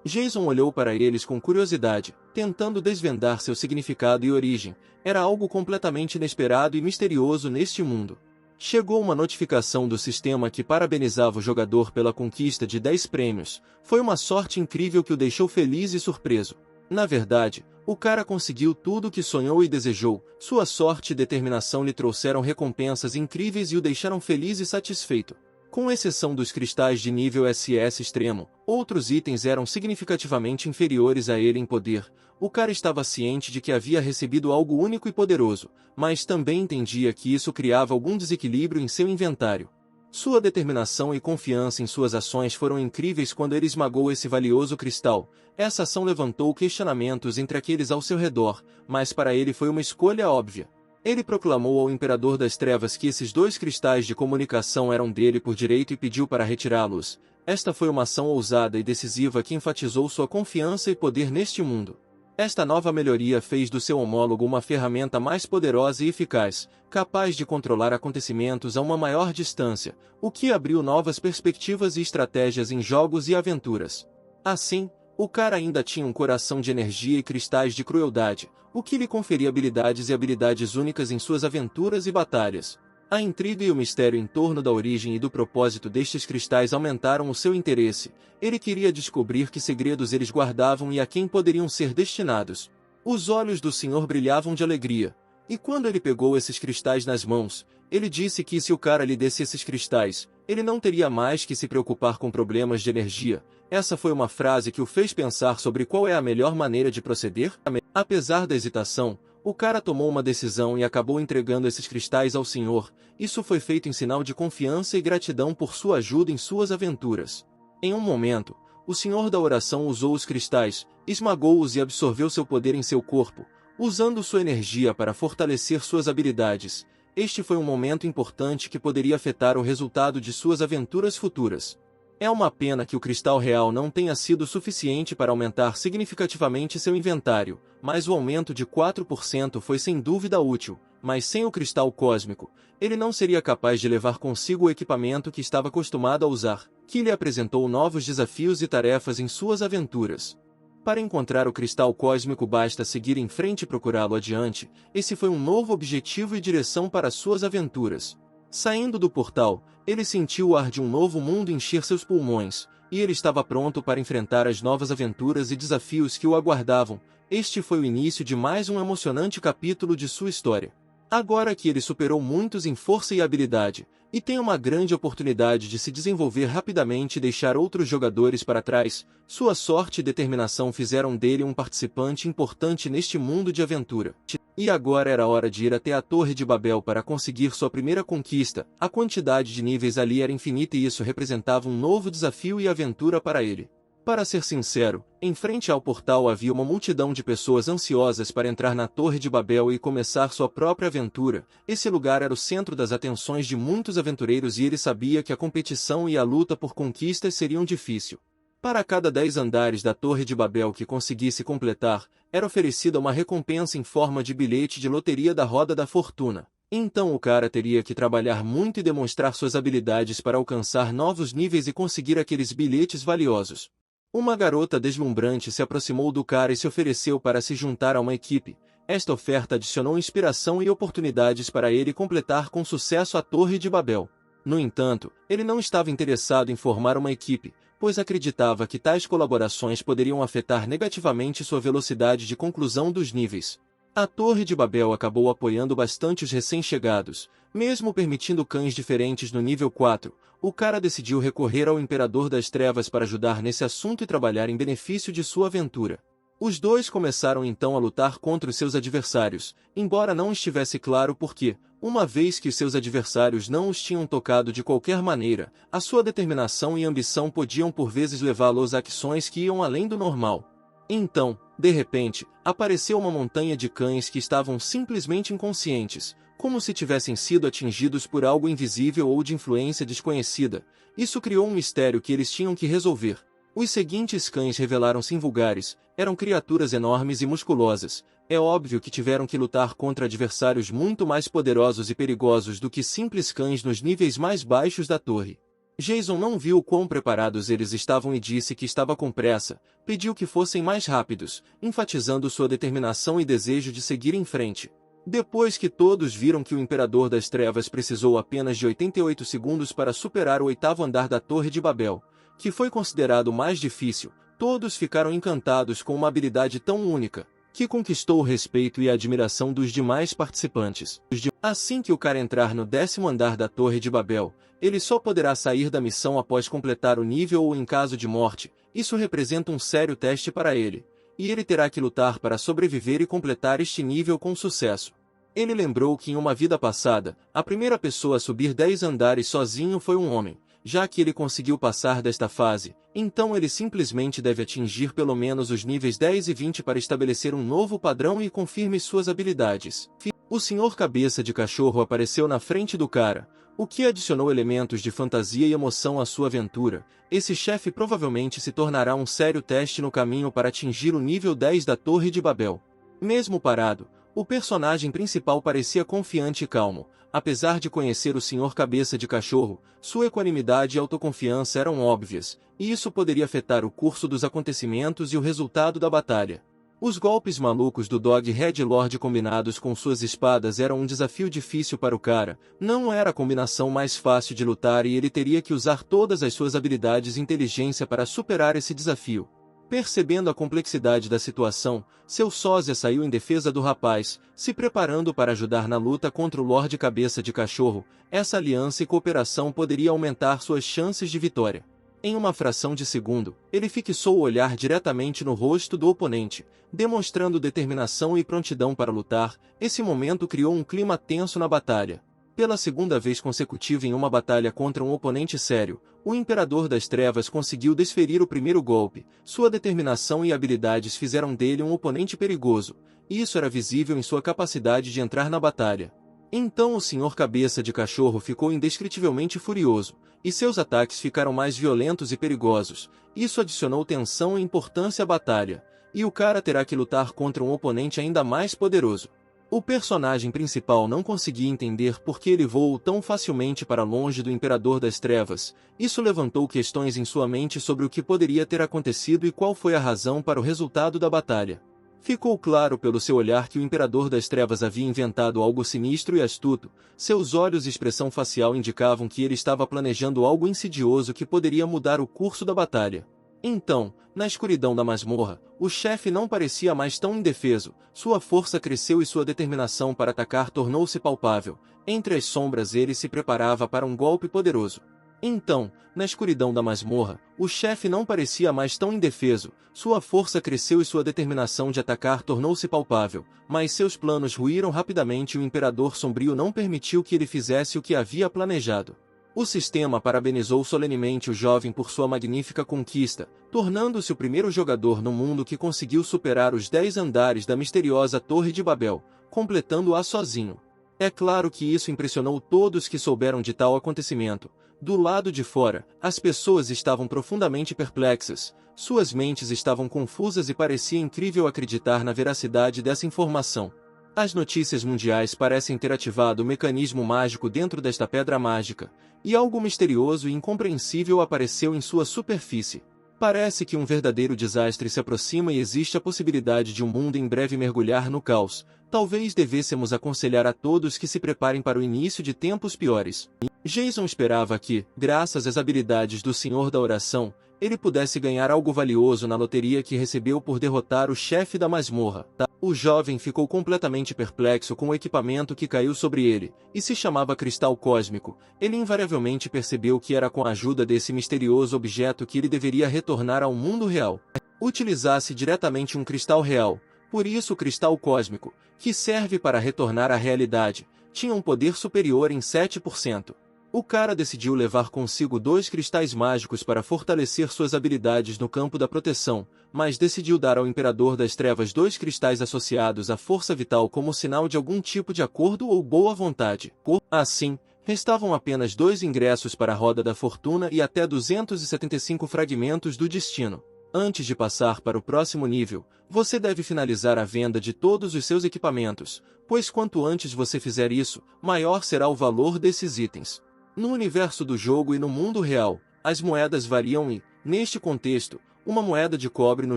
Jason olhou para eles com curiosidade, tentando desvendar seu significado e origem. Era algo completamente inesperado e misterioso neste mundo. Chegou uma notificação do sistema que parabenizava o jogador pela conquista de 10 prêmios. Foi uma sorte incrível que o deixou feliz e surpreso. Na verdade, o cara conseguiu tudo o que sonhou e desejou. Sua sorte e determinação lhe trouxeram recompensas incríveis e o deixaram feliz e satisfeito. Com exceção dos cristais de nível SS extremo, outros itens eram significativamente inferiores a ele em poder. O cara estava ciente de que havia recebido algo único e poderoso, mas também entendia que isso criava algum desequilíbrio em seu inventário. Sua determinação e confiança em suas ações foram incríveis quando ele esmagou esse valioso cristal. Essa ação levantou questionamentos entre aqueles ao seu redor, mas para ele foi uma escolha óbvia. Ele proclamou ao Imperador das Trevas que esses 2 cristais de comunicação eram dele por direito e pediu para retirá-los. Esta foi uma ação ousada e decisiva que enfatizou sua confiança e poder neste mundo. Esta nova melhoria fez do seu homólogo uma ferramenta mais poderosa e eficaz, capaz de controlar acontecimentos a uma maior distância, o que abriu novas perspectivas e estratégias em jogos e aventuras. Assim, o cara ainda tinha um coração de energia e cristais de crueldade, o que lhe conferia habilidades e habilidades únicas em suas aventuras e batalhas. A intriga e o mistério em torno da origem e do propósito destes cristais aumentaram o seu interesse. Ele queria descobrir que segredos eles guardavam e a quem poderiam ser destinados. Os olhos do senhor brilhavam de alegria, e quando ele pegou esses cristais nas mãos, ele disse que se o cara lhe desse esses cristais, ele não teria mais que se preocupar com problemas de energia. Essa foi uma frase que o fez pensar sobre qual é a melhor maneira de proceder. Apesar da hesitação, o cara tomou uma decisão e acabou entregando esses cristais ao senhor. Isso foi feito em sinal de confiança e gratidão por sua ajuda em suas aventuras. Em um momento, o senhor da oração usou os cristais, esmagou-os e absorveu seu poder em seu corpo, usando sua energia para fortalecer suas habilidades. Este foi um momento importante que poderia afetar o resultado de suas aventuras futuras. É uma pena que o cristal real não tenha sido suficiente para aumentar significativamente seu inventário, mas o aumento de 4% foi sem dúvida útil, mas sem o cristal cósmico, ele não seria capaz de levar consigo o equipamento que estava acostumado a usar, que lhe apresentou novos desafios e tarefas em suas aventuras. Para encontrar o cristal cósmico basta seguir em frente e procurá-lo adiante. Esse foi um novo objetivo e direção para suas aventuras. Saindo do portal, ele sentiu o ar de um novo mundo encher seus pulmões, e ele estava pronto para enfrentar as novas aventuras e desafios que o aguardavam. Este foi o início de mais um emocionante capítulo de sua história. Agora que ele superou muitos em força e habilidade, e tem uma grande oportunidade de se desenvolver rapidamente e deixar outros jogadores para trás, sua sorte e determinação fizeram dele um participante importante neste mundo de aventura. E agora era hora de ir até a Torre de Babel para conseguir sua primeira conquista. A quantidade de níveis ali era infinita e isso representava um novo desafio e aventura para ele. Para ser sincero, em frente ao portal havia uma multidão de pessoas ansiosas para entrar na Torre de Babel e começar sua própria aventura. Esse lugar era o centro das atenções de muitos aventureiros e ele sabia que a competição e a luta por conquistas seriam difíceis. Para cada 10 andares da Torre de Babel que conseguisse completar, era oferecida uma recompensa em forma de bilhete de loteria da Roda da Fortuna. Então o cara teria que trabalhar muito e demonstrar suas habilidades para alcançar novos níveis e conseguir aqueles bilhetes valiosos. Uma garota deslumbrante se aproximou do cara e se ofereceu para se juntar a uma equipe. Esta oferta adicionou inspiração e oportunidades para ele completar com sucesso a Torre de Babel. No entanto, ele não estava interessado em formar uma equipe, pois acreditava que tais colaborações poderiam afetar negativamente sua velocidade de conclusão dos níveis. A Torre de Babel acabou apoiando bastante os recém-chegados, mesmo permitindo cães diferentes no nível 4. O cara decidiu recorrer ao Imperador das Trevas para ajudar nesse assunto e trabalhar em benefício de sua aventura. Os dois começaram então a lutar contra os seus adversários, embora não estivesse claro por quê, uma vez que seus adversários não os tinham tocado de qualquer maneira, a sua determinação e ambição podiam por vezes levá-los a ações que iam além do normal. Então, de repente, apareceu uma montanha de cães que estavam simplesmente inconscientes, como se tivessem sido atingidos por algo invisível ou de influência desconhecida. Isso criou um mistério que eles tinham que resolver. Os seguintes cães revelaram-se invulgares, eram criaturas enormes e musculosas. É óbvio que tiveram que lutar contra adversários muito mais poderosos e perigosos do que simples cães nos níveis mais baixos da torre. Jason não viu quão preparados eles estavam e disse que estava com pressa, pediu que fossem mais rápidos, enfatizando sua determinação e desejo de seguir em frente. Depois que todos viram que o Imperador das Trevas precisou apenas de 88 segundos para superar o 8º andar da Torre de Babel, que foi considerado o mais difícil, todos ficaram encantados com uma habilidade tão única, que conquistou o respeito e a admiração dos demais participantes. Assim que o cara entrar no 10º andar da Torre de Babel, ele só poderá sair da missão após completar o nível ou em caso de morte. Isso representa um sério teste para ele, e ele terá que lutar para sobreviver e completar este nível com sucesso. Ele lembrou que em uma vida passada, a primeira pessoa a subir 10 andares sozinho foi um homem. Já que ele conseguiu passar desta fase, então ele simplesmente deve atingir pelo menos os níveis 10 e 20 para estabelecer um novo padrão e confirme suas habilidades. O Senhor Cabeça de Cachorro apareceu na frente do cara, o que adicionou elementos de fantasia e emoção à sua aventura. Esse chefe provavelmente se tornará um sério teste no caminho para atingir o nível 10 da Torre de Babel. Mesmo parado, o personagem principal parecia confiante e calmo. Apesar de conhecer o Senhor Cabeça de Cachorro, sua equanimidade e autoconfiança eram óbvias, e isso poderia afetar o curso dos acontecimentos e o resultado da batalha. Os golpes malucos do Dog Red Lord combinados com suas espadas eram um desafio difícil para o cara, não era a combinação mais fácil de lutar e ele teria que usar todas as suas habilidades e inteligência para superar esse desafio. Percebendo a complexidade da situação, seu sósia saiu em defesa do rapaz, se preparando para ajudar na luta contra o Lorde Cabeça de Cachorro. Essa aliança e cooperação poderia aumentar suas chances de vitória. Em uma fração de segundo, ele fixou o olhar diretamente no rosto do oponente, demonstrando determinação e prontidão para lutar. Esse momento criou um clima tenso na batalha. Pela segunda vez consecutiva em uma batalha contra um oponente sério, o Imperador das Trevas conseguiu desferir o primeiro golpe. Sua determinação e habilidades fizeram dele um oponente perigoso, e isso era visível em sua capacidade de entrar na batalha. Então o Senhor Cabeça de Cachorro ficou indescritivelmente furioso, e seus ataques ficaram mais violentos e perigosos. Isso adicionou tensão e importância à batalha, e o cara terá que lutar contra um oponente ainda mais poderoso. O personagem principal não conseguia entender por que ele voou tão facilmente para longe do Imperador das Trevas. Isso levantou questões em sua mente sobre o que poderia ter acontecido e qual foi a razão para o resultado da batalha. Ficou claro pelo seu olhar que o Imperador das Trevas havia inventado algo sinistro e astuto. Seus olhos e expressão facial indicavam que ele estava planejando algo insidioso que poderia mudar o curso da batalha. Então, na escuridão da masmorra, o chefe não parecia mais tão indefeso, sua força cresceu e sua determinação para atacar tornou-se palpável. Entre as sombras ele se preparava para um golpe poderoso. Então, na escuridão da masmorra, o chefe não parecia mais tão indefeso, sua força cresceu e sua determinação de atacar tornou-se palpável, mas seus planos ruíram rapidamente e o Imperador Sombrio não permitiu que ele fizesse o que havia planejado. O sistema parabenizou solenemente o jovem por sua magnífica conquista, tornando-se o primeiro jogador no mundo que conseguiu superar os 10 andares da misteriosa Torre de Babel, completando-a sozinho. É claro que isso impressionou todos que souberam de tal acontecimento. Do lado de fora, as pessoas estavam profundamente perplexas, suas mentes estavam confusas e parecia incrível acreditar na veracidade dessa informação. As notícias mundiais parecem ter ativado o mecanismo mágico dentro desta pedra mágica, e algo misterioso e incompreensível apareceu em sua superfície. Parece que um verdadeiro desastre se aproxima e existe a possibilidade de um mundo em breve mergulhar no caos. Talvez devêssemos aconselhar a todos que se preparem para o início de tempos piores. Jason esperava que, graças às habilidades do Senhor da Oração, ele pudesse ganhar algo valioso na loteria que recebeu por derrotar o chefe da masmorra. O jovem ficou completamente perplexo com o equipamento que caiu sobre ele, e se chamava Cristal Cósmico. Ele invariavelmente percebeu que era com a ajuda desse misterioso objeto que ele deveria retornar ao mundo real. Utilizasse diretamente um cristal real, por isso o Cristal Cósmico, que serve para retornar à realidade, tinha um poder superior em 7%. O cara decidiu levar consigo 2 cristais mágicos para fortalecer suas habilidades no campo da proteção, mas decidiu dar ao Imperador das Trevas 2 cristais associados à força vital como sinal de algum tipo de acordo ou boa vontade. Assim, Restavam apenas 2 ingressos para a Roda da Fortuna e até 275 fragmentos do destino. Antes de passar para o próximo nível, você deve finalizar a venda de todos os seus equipamentos, pois quanto antes você fizer isso, maior será o valor desses itens. No universo do jogo e no mundo real, as moedas variam e, neste contexto, uma moeda de cobre no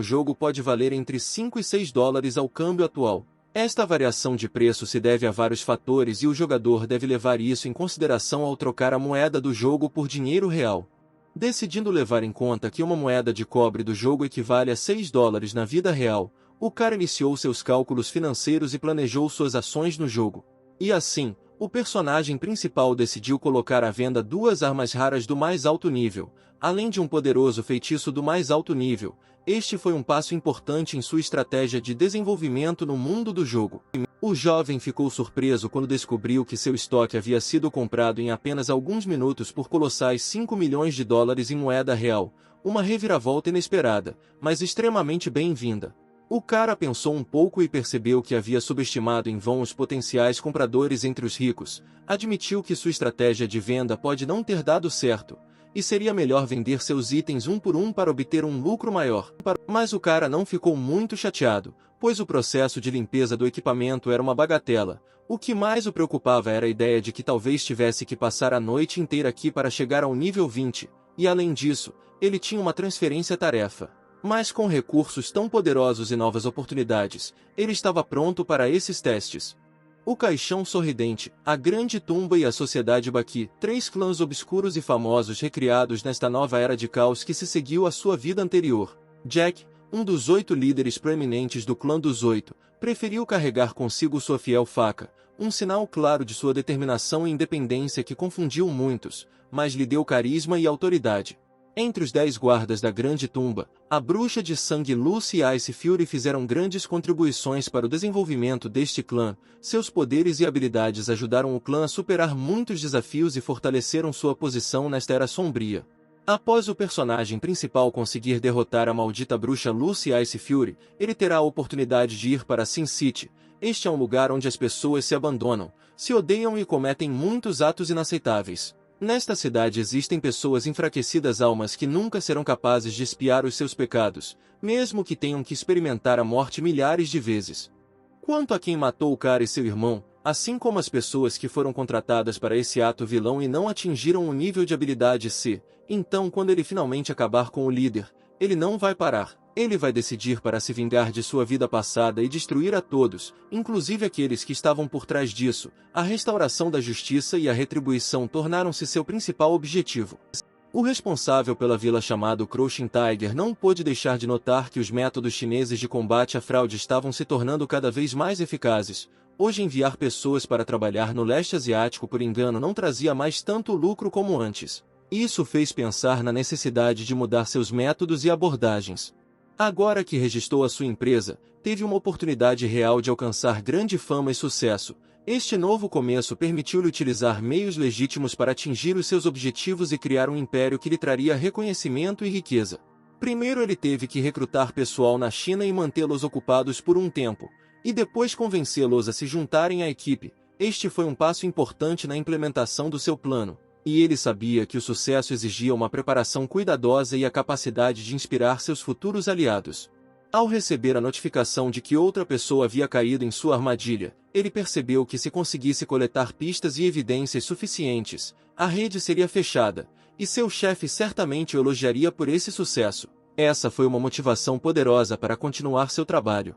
jogo pode valer entre 5 e 6 dólares ao câmbio atual. Esta variação de preço se deve a vários fatores e o jogador deve levar isso em consideração ao trocar a moeda do jogo por dinheiro real. Decidindo levar em conta que uma moeda de cobre do jogo equivale a 6 dólares na vida real, o cara iniciou seus cálculos financeiros e planejou suas ações no jogo. E assim, o personagem principal decidiu colocar à venda 2 armas raras do mais alto nível, além de um poderoso feitiço do mais alto nível. Este foi um passo importante em sua estratégia de desenvolvimento no mundo do jogo. O jovem ficou surpreso quando descobriu que seu estoque havia sido comprado em apenas alguns minutos por colossais 5 milhões de dólares em moeda real, uma reviravolta inesperada, mas extremamente bem-vinda. O cara pensou um pouco e percebeu que havia subestimado em vão os potenciais compradores entre os ricos, admitiu que sua estratégia de venda pode não ter dado certo, e seria melhor vender seus itens um por um para obter um lucro maior. Mas o cara não ficou muito chateado, pois o processo de limpeza do equipamento era uma bagatela. O que mais o preocupava era a ideia de que talvez tivesse que passar a noite inteira aqui para chegar ao nível 20, e além disso, ele tinha uma transferência-tarefa. Mas com recursos tão poderosos e novas oportunidades, ele estava pronto para esses testes. O Caixão Sorridente, a Grande Tumba e a Sociedade Baqui, 3 clãs obscuros e famosos recriados nesta nova era de caos que se seguiu à sua vida anterior. Jack, um dos 8 líderes proeminentes do clã dos 8, preferiu carregar consigo sua fiel faca, um sinal claro de sua determinação e independência que confundiu muitos, mas lhe deu carisma e autoridade. Entre os 10 guardas da Grande Tumba, a Bruxa de Sangue Lucy e Ice Fury fizeram grandes contribuições para o desenvolvimento deste clã. Seus poderes e habilidades ajudaram o clã a superar muitos desafios e fortaleceram sua posição nesta era sombria. Após o personagem principal conseguir derrotar a maldita bruxa Lucy e Ice Fury, ele terá a oportunidade de ir para Sin City. Este é um lugar onde as pessoas se abandonam, se odeiam e cometem muitos atos inaceitáveis. Nesta cidade existem pessoas enfraquecidas almas que nunca serão capazes de expiar os seus pecados, mesmo que tenham que experimentar a morte milhares de vezes. Quanto a quem matou o cara e seu irmão, assim como as pessoas que foram contratadas para esse ato vilão e não atingiram o nível de habilidade C, então quando ele finalmente acabar com o líder, ele não vai parar. Ele vai decidir para se vingar de sua vida passada e destruir a todos, inclusive aqueles que estavam por trás disso. A restauração da justiça e a retribuição tornaram-se seu principal objetivo. O responsável pela vila chamado Crouching Tiger não pôde deixar de notar que os métodos chineses de combate à fraude estavam se tornando cada vez mais eficazes. Hoje enviar pessoas para trabalhar no leste asiático por engano não trazia mais tanto lucro como antes. Isso fez pensar na necessidade de mudar seus métodos e abordagens. Agora que registrou a sua empresa, teve uma oportunidade real de alcançar grande fama e sucesso. Este novo começo permitiu-lhe utilizar meios legítimos para atingir os seus objetivos e criar um império que lhe traria reconhecimento e riqueza. Primeiro ele teve que recrutar pessoal na China e mantê-los ocupados por um tempo, e depois convencê-los a se juntarem à equipe. Este foi um passo importante na implementação do seu plano. E ele sabia que o sucesso exigia uma preparação cuidadosa e a capacidade de inspirar seus futuros aliados. Ao receber a notificação de que outra pessoa havia caído em sua armadilha, ele percebeu que se conseguisse coletar pistas e evidências suficientes, a rede seria fechada, e seu chefe certamente o elogiaria por esse sucesso. Essa foi uma motivação poderosa para continuar seu trabalho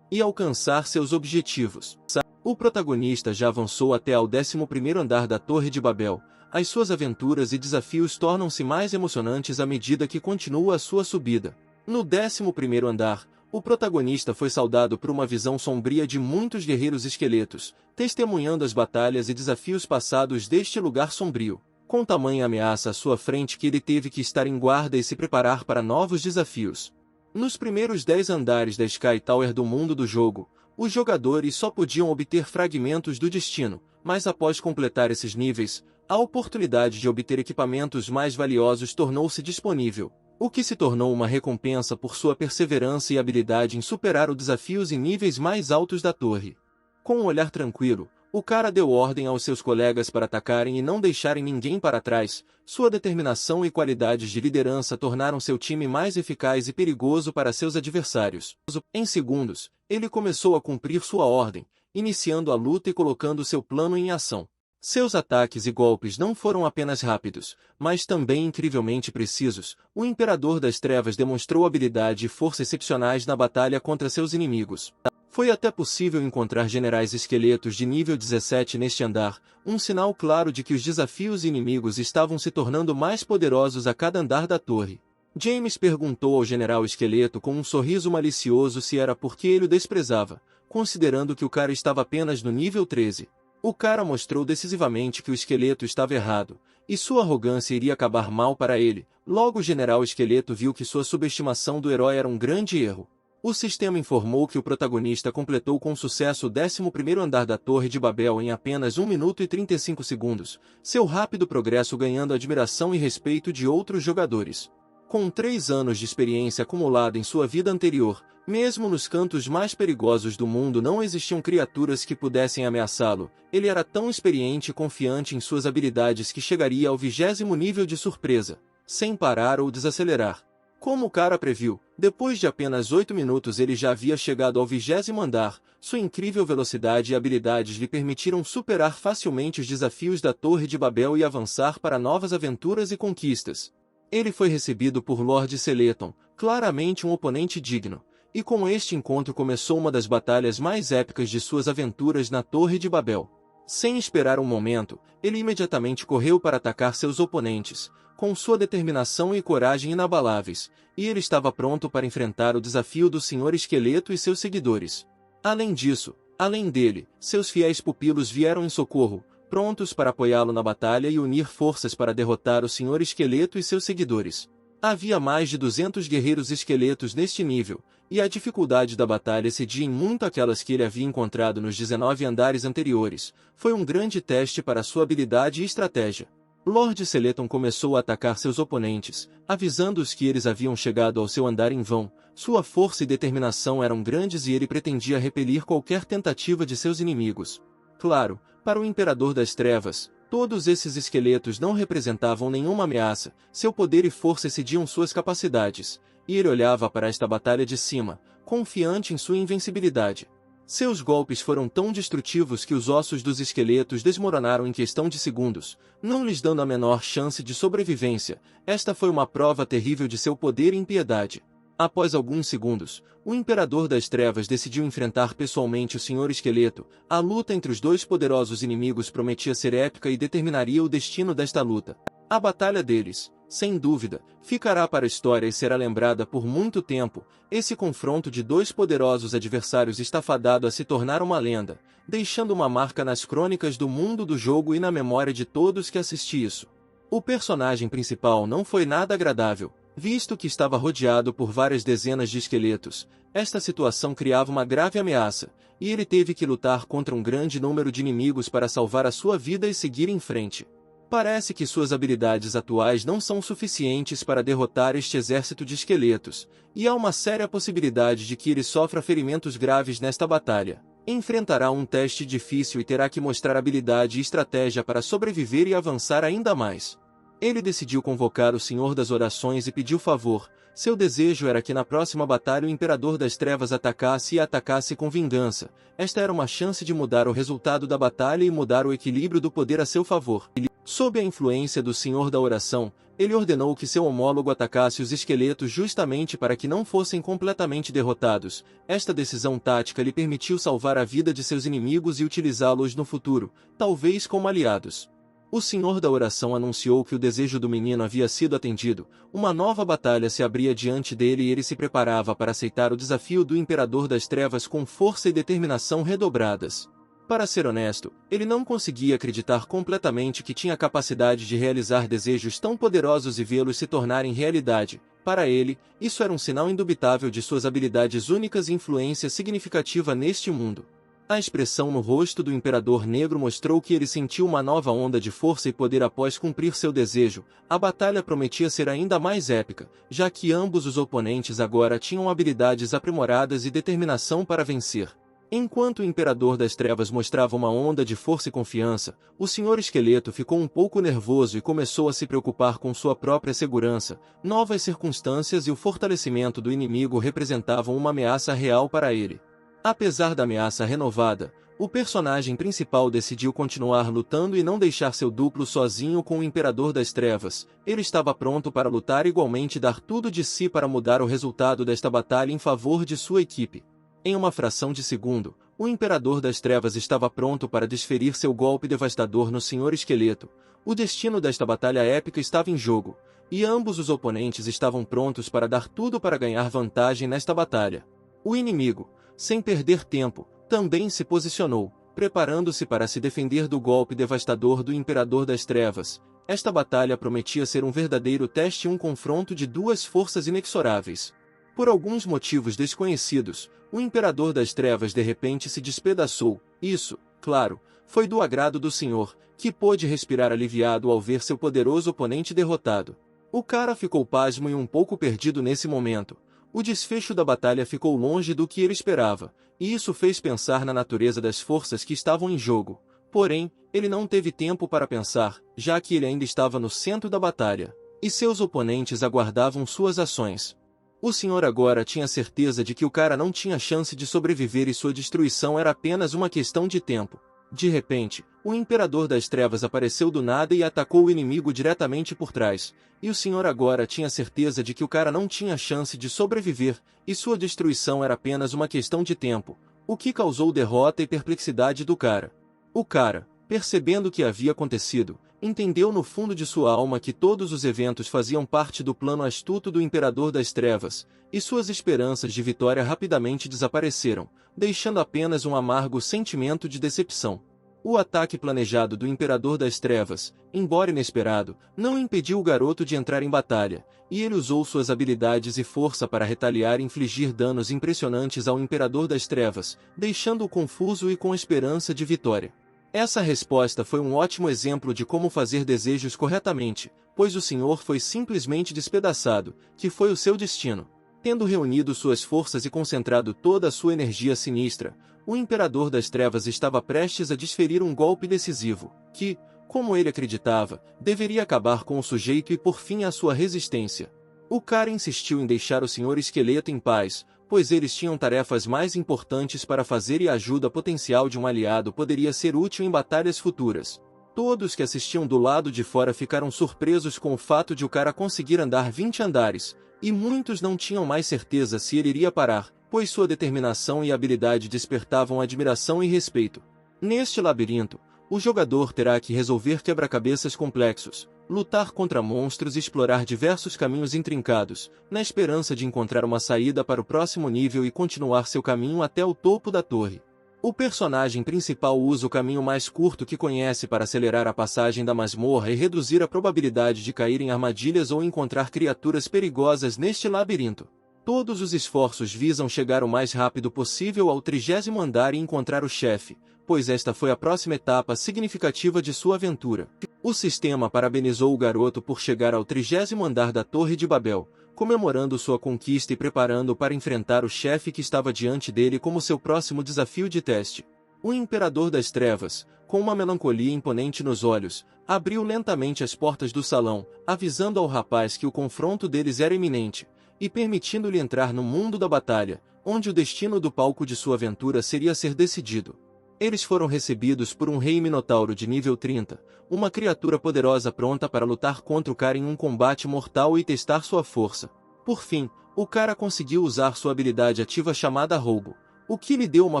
e alcançar seus objetivos. O protagonista já avançou até ao 11º andar da Torre de Babel. As suas aventuras e desafios tornam-se mais emocionantes à medida que continua a sua subida. No 11º andar, o protagonista foi saudado por uma visão sombria de muitos guerreiros esqueletos, testemunhando as batalhas e desafios passados deste lugar sombrio. Com tamanha ameaça à sua frente que ele teve que estar em guarda e se preparar para novos desafios. Nos primeiros 10 andares da Sky Tower do mundo do jogo, os jogadores só podiam obter fragmentos do destino, mas após completar esses níveis, a oportunidade de obter equipamentos mais valiosos tornou-se disponível, o que se tornou uma recompensa por sua perseverança e habilidade em superar os desafios e níveis mais altos da torre. Com um olhar tranquilo, O cara deu ordem aos seus colegas para atacarem e não deixarem ninguém para trás. Sua determinação e qualidades de liderança tornaram seu time mais eficaz e perigoso para seus adversários. Em segundos, ele começou a cumprir sua ordem, iniciando a luta e colocando seu plano em ação. Seus ataques e golpes não foram apenas rápidos, mas também incrivelmente precisos. O Imperador das Trevas demonstrou habilidade e força excepcionais na batalha contra seus inimigos. Foi até possível encontrar generais esqueletos de nível 17 neste andar, um sinal claro de que os desafios inimigos estavam se tornando mais poderosos a cada andar da torre. James perguntou ao general esqueleto com um sorriso malicioso se era porque ele o desprezava, considerando que o cara estava apenas no nível 13. O cara mostrou decisivamente que o esqueleto estava errado, e sua arrogância iria acabar mal para ele. Logo o general esqueleto viu que sua subestimação do herói era um grande erro. O sistema informou que o protagonista completou com sucesso o 11º andar da Torre de Babel em apenas 1 minuto e 35 segundos, seu rápido progresso ganhando admiração e respeito de outros jogadores. Com 3 anos de experiência acumulada em sua vida anterior, mesmo nos cantos mais perigosos do mundo não existiam criaturas que pudessem ameaçá-lo. Ele era tão experiente e confiante em suas habilidades que chegaria ao 20º nível de surpresa, sem parar ou desacelerar. Como o cara previu, depois de apenas 8 minutos ele já havia chegado ao 20º andar. Sua incrível velocidade e habilidades lhe permitiram superar facilmente os desafios da Torre de Babel e avançar para novas aventuras e conquistas. Ele foi recebido por Lord Seleton, claramente um oponente digno, e com este encontro começou uma das batalhas mais épicas de suas aventuras na Torre de Babel. Sem esperar um momento, ele imediatamente correu para atacar seus oponentes, com sua determinação e coragem inabaláveis, e ele estava pronto para enfrentar o desafio do Senhor Esqueleto e seus seguidores. Além disso, além dele, seus fiéis pupilos vieram em socorro, prontos para apoiá-lo na batalha e unir forças para derrotar o Senhor Esqueleto e seus seguidores. Havia mais de 200 guerreiros esqueletos neste nível, e a dificuldade da batalha excedia em muito aquelas que ele havia encontrado nos 19 andares anteriores. Foi um grande teste para sua habilidade e estratégia. Lord Seleton começou a atacar seus oponentes, avisando-os que eles haviam chegado ao seu andar em vão. Sua força e determinação eram grandes e ele pretendia repelir qualquer tentativa de seus inimigos. Claro, para o Imperador das Trevas, todos esses esqueletos não representavam nenhuma ameaça, seu poder e força excediam suas capacidades, e ele olhava para esta batalha de cima, confiante em sua invencibilidade. Seus golpes foram tão destrutivos que os ossos dos esqueletos desmoronaram em questão de segundos, não lhes dando a menor chance de sobrevivência. Esta foi uma prova terrível de seu poder e impiedade. Após alguns segundos, o Imperador das Trevas decidiu enfrentar pessoalmente o Senhor Esqueleto. A luta entre os dois poderosos inimigos prometia ser épica e determinaria o destino desta luta. A batalha deles, sem dúvida, ficará para a história e será lembrada por muito tempo. Esse confronto de dois poderosos adversários está fadado a se tornar uma lenda, deixando uma marca nas crônicas do mundo do jogo e na memória de todos que assistiram isso. O personagem principal não foi nada agradável, visto que estava rodeado por várias dezenas de esqueletos. Esta situação criava uma grave ameaça, e ele teve que lutar contra um grande número de inimigos para salvar a sua vida e seguir em frente. Parece que suas habilidades atuais não são suficientes para derrotar este exército de esqueletos, e há uma séria possibilidade de que ele sofra ferimentos graves nesta batalha. Enfrentará um teste difícil e terá que mostrar habilidade e estratégia para sobreviver e avançar ainda mais. Ele decidiu convocar o Senhor das Orações e pediu favor. Seu desejo era que na próxima batalha o Imperador das Trevas atacasse e atacasse com vingança. Esta era uma chance de mudar o resultado da batalha e mudar o equilíbrio do poder a seu favor. Sob a influência do Senhor da Oração, ele ordenou que seu homólogo atacasse os esqueletos justamente para que não fossem completamente derrotados. Esta decisão tática lhe permitiu salvar a vida de seus inimigos e utilizá-los no futuro, talvez como aliados. O Senhor da Oração anunciou que o desejo do menino havia sido atendido. Uma nova batalha se abria diante dele e ele se preparava para aceitar o desafio do Imperador das Trevas com força e determinação redobradas. Para ser honesto, ele não conseguia acreditar completamente que tinha a capacidade de realizar desejos tão poderosos e vê-los se tornarem realidade. Para ele, isso era um sinal indubitável de suas habilidades únicas e influência significativa neste mundo. A expressão no rosto do Imperador Negro mostrou que ele sentiu uma nova onda de força e poder após cumprir seu desejo. A batalha prometia ser ainda mais épica, já que ambos os oponentes agora tinham habilidades aprimoradas e determinação para vencer. Enquanto o Imperador das Trevas mostrava uma onda de força e confiança, o Senhor Esqueleto ficou um pouco nervoso e começou a se preocupar com sua própria segurança. Novas circunstâncias e o fortalecimento do inimigo representavam uma ameaça real para ele. Apesar da ameaça renovada, o personagem principal decidiu continuar lutando e não deixar seu duplo sozinho com o Imperador das Trevas. Ele estava pronto para lutar igualmente e dar tudo de si para mudar o resultado desta batalha em favor de sua equipe. Em uma fração de segundo, o Imperador das Trevas estava pronto para desferir seu golpe devastador no Senhor Esqueleto. O destino desta batalha épica estava em jogo, e ambos os oponentes estavam prontos para dar tudo para ganhar vantagem nesta batalha. O inimigo, sem perder tempo, também se posicionou, preparando-se para se defender do golpe devastador do Imperador das Trevas. Esta batalha prometia ser um verdadeiro teste e um confronto de duas forças inexoráveis. Por alguns motivos desconhecidos, o Imperador das Trevas de repente se despedaçou. Isso, claro, foi do agrado do Senhor, que pôde respirar aliviado ao ver seu poderoso oponente derrotado. O cara ficou pasmo e um pouco perdido nesse momento. O desfecho da batalha ficou longe do que ele esperava, e isso fez pensar na natureza das forças que estavam em jogo. Porém, ele não teve tempo para pensar, já que ele ainda estava no centro da batalha, e seus oponentes aguardavam suas ações. O senhor agora tinha certeza de que o cara não tinha chance de sobreviver e sua destruição era apenas uma questão de tempo. De repente, o Imperador das Trevas apareceu do nada e atacou o inimigo diretamente por trás, e o senhor agora tinha certeza de que o cara não tinha chance de sobreviver, e sua destruição era apenas uma questão de tempo, o que causou derrota e perplexidade do cara. O cara, percebendo o que havia acontecido, entendeu no fundo de sua alma que todos os eventos faziam parte do plano astuto do Imperador das Trevas, e suas esperanças de vitória rapidamente desapareceram, deixando apenas um amargo sentimento de decepção. O ataque planejado do Imperador das Trevas, embora inesperado, não impediu o garoto de entrar em batalha, e ele usou suas habilidades e força para retaliar e infligir danos impressionantes ao Imperador das Trevas, deixando-o confuso e com esperança de vitória. Essa resposta foi um ótimo exemplo de como fazer desejos corretamente, pois o senhor foi simplesmente despedaçado, que foi o seu destino. Tendo reunido suas forças e concentrado toda a sua energia sinistra, o Imperador das Trevas estava prestes a desferir um golpe decisivo, que, como ele acreditava, deveria acabar com o sujeito e por fim a sua resistência. O cara insistiu em deixar o Senhor Esqueleto em paz, pois eles tinham tarefas mais importantes para fazer e a ajuda potencial de um aliado poderia ser útil em batalhas futuras. Todos que assistiam do lado de fora ficaram surpresos com o fato de o cara conseguir andar 20 andares, e muitos não tinham mais certeza se ele iria parar, pois sua determinação e habilidade despertavam admiração e respeito. Neste labirinto, o jogador terá que resolver quebra-cabeças complexos, lutar contra monstros e explorar diversos caminhos intrincados, na esperança de encontrar uma saída para o próximo nível e continuar seu caminho até o topo da torre. O personagem principal usa o caminho mais curto que conhece para acelerar a passagem da masmorra e reduzir a probabilidade de cair em armadilhas ou encontrar criaturas perigosas neste labirinto. Todos os esforços visam chegar o mais rápido possível ao 30º andar e encontrar o chefe, pois esta foi a próxima etapa significativa de sua aventura. O sistema parabenizou o garoto por chegar ao 30º andar da Torre de Babel, comemorando sua conquista e preparando-o para enfrentar o chefe que estava diante dele como seu próximo desafio de teste. O Imperador das Trevas, com uma melancolia imponente nos olhos, abriu lentamente as portas do salão, avisando ao rapaz que o confronto deles era iminente, e permitindo-lhe entrar no mundo da batalha, onde o destino do palco de sua aventura seria ser decidido. Eles foram recebidos por um rei minotauro de nível 30, uma criatura poderosa pronta para lutar contra o cara em um combate mortal e testar sua força. Por fim, o cara conseguiu usar sua habilidade ativa chamada Roubo, o que lhe deu uma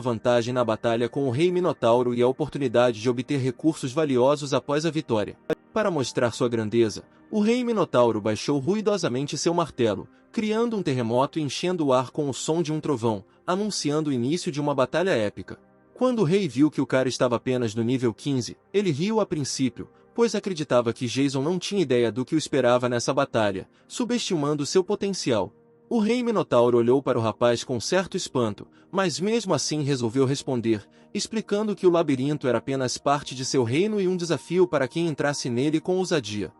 vantagem na batalha com o rei minotauro e a oportunidade de obter recursos valiosos após a vitória. Para mostrar sua grandeza, o rei minotauro baixou ruidosamente seu martelo, criando um terremoto e enchendo o ar com o som de um trovão, anunciando o início de uma batalha épica. Quando o rei viu que o cara estava apenas no nível 15, ele riu a princípio, pois acreditava que Jason não tinha ideia do que o esperava nessa batalha, subestimando seu potencial. O rei Minotauro olhou para o rapaz com certo espanto, mas mesmo assim resolveu responder, explicando que o labirinto era apenas parte de seu reino e um desafio para quem entrasse nele com ousadia.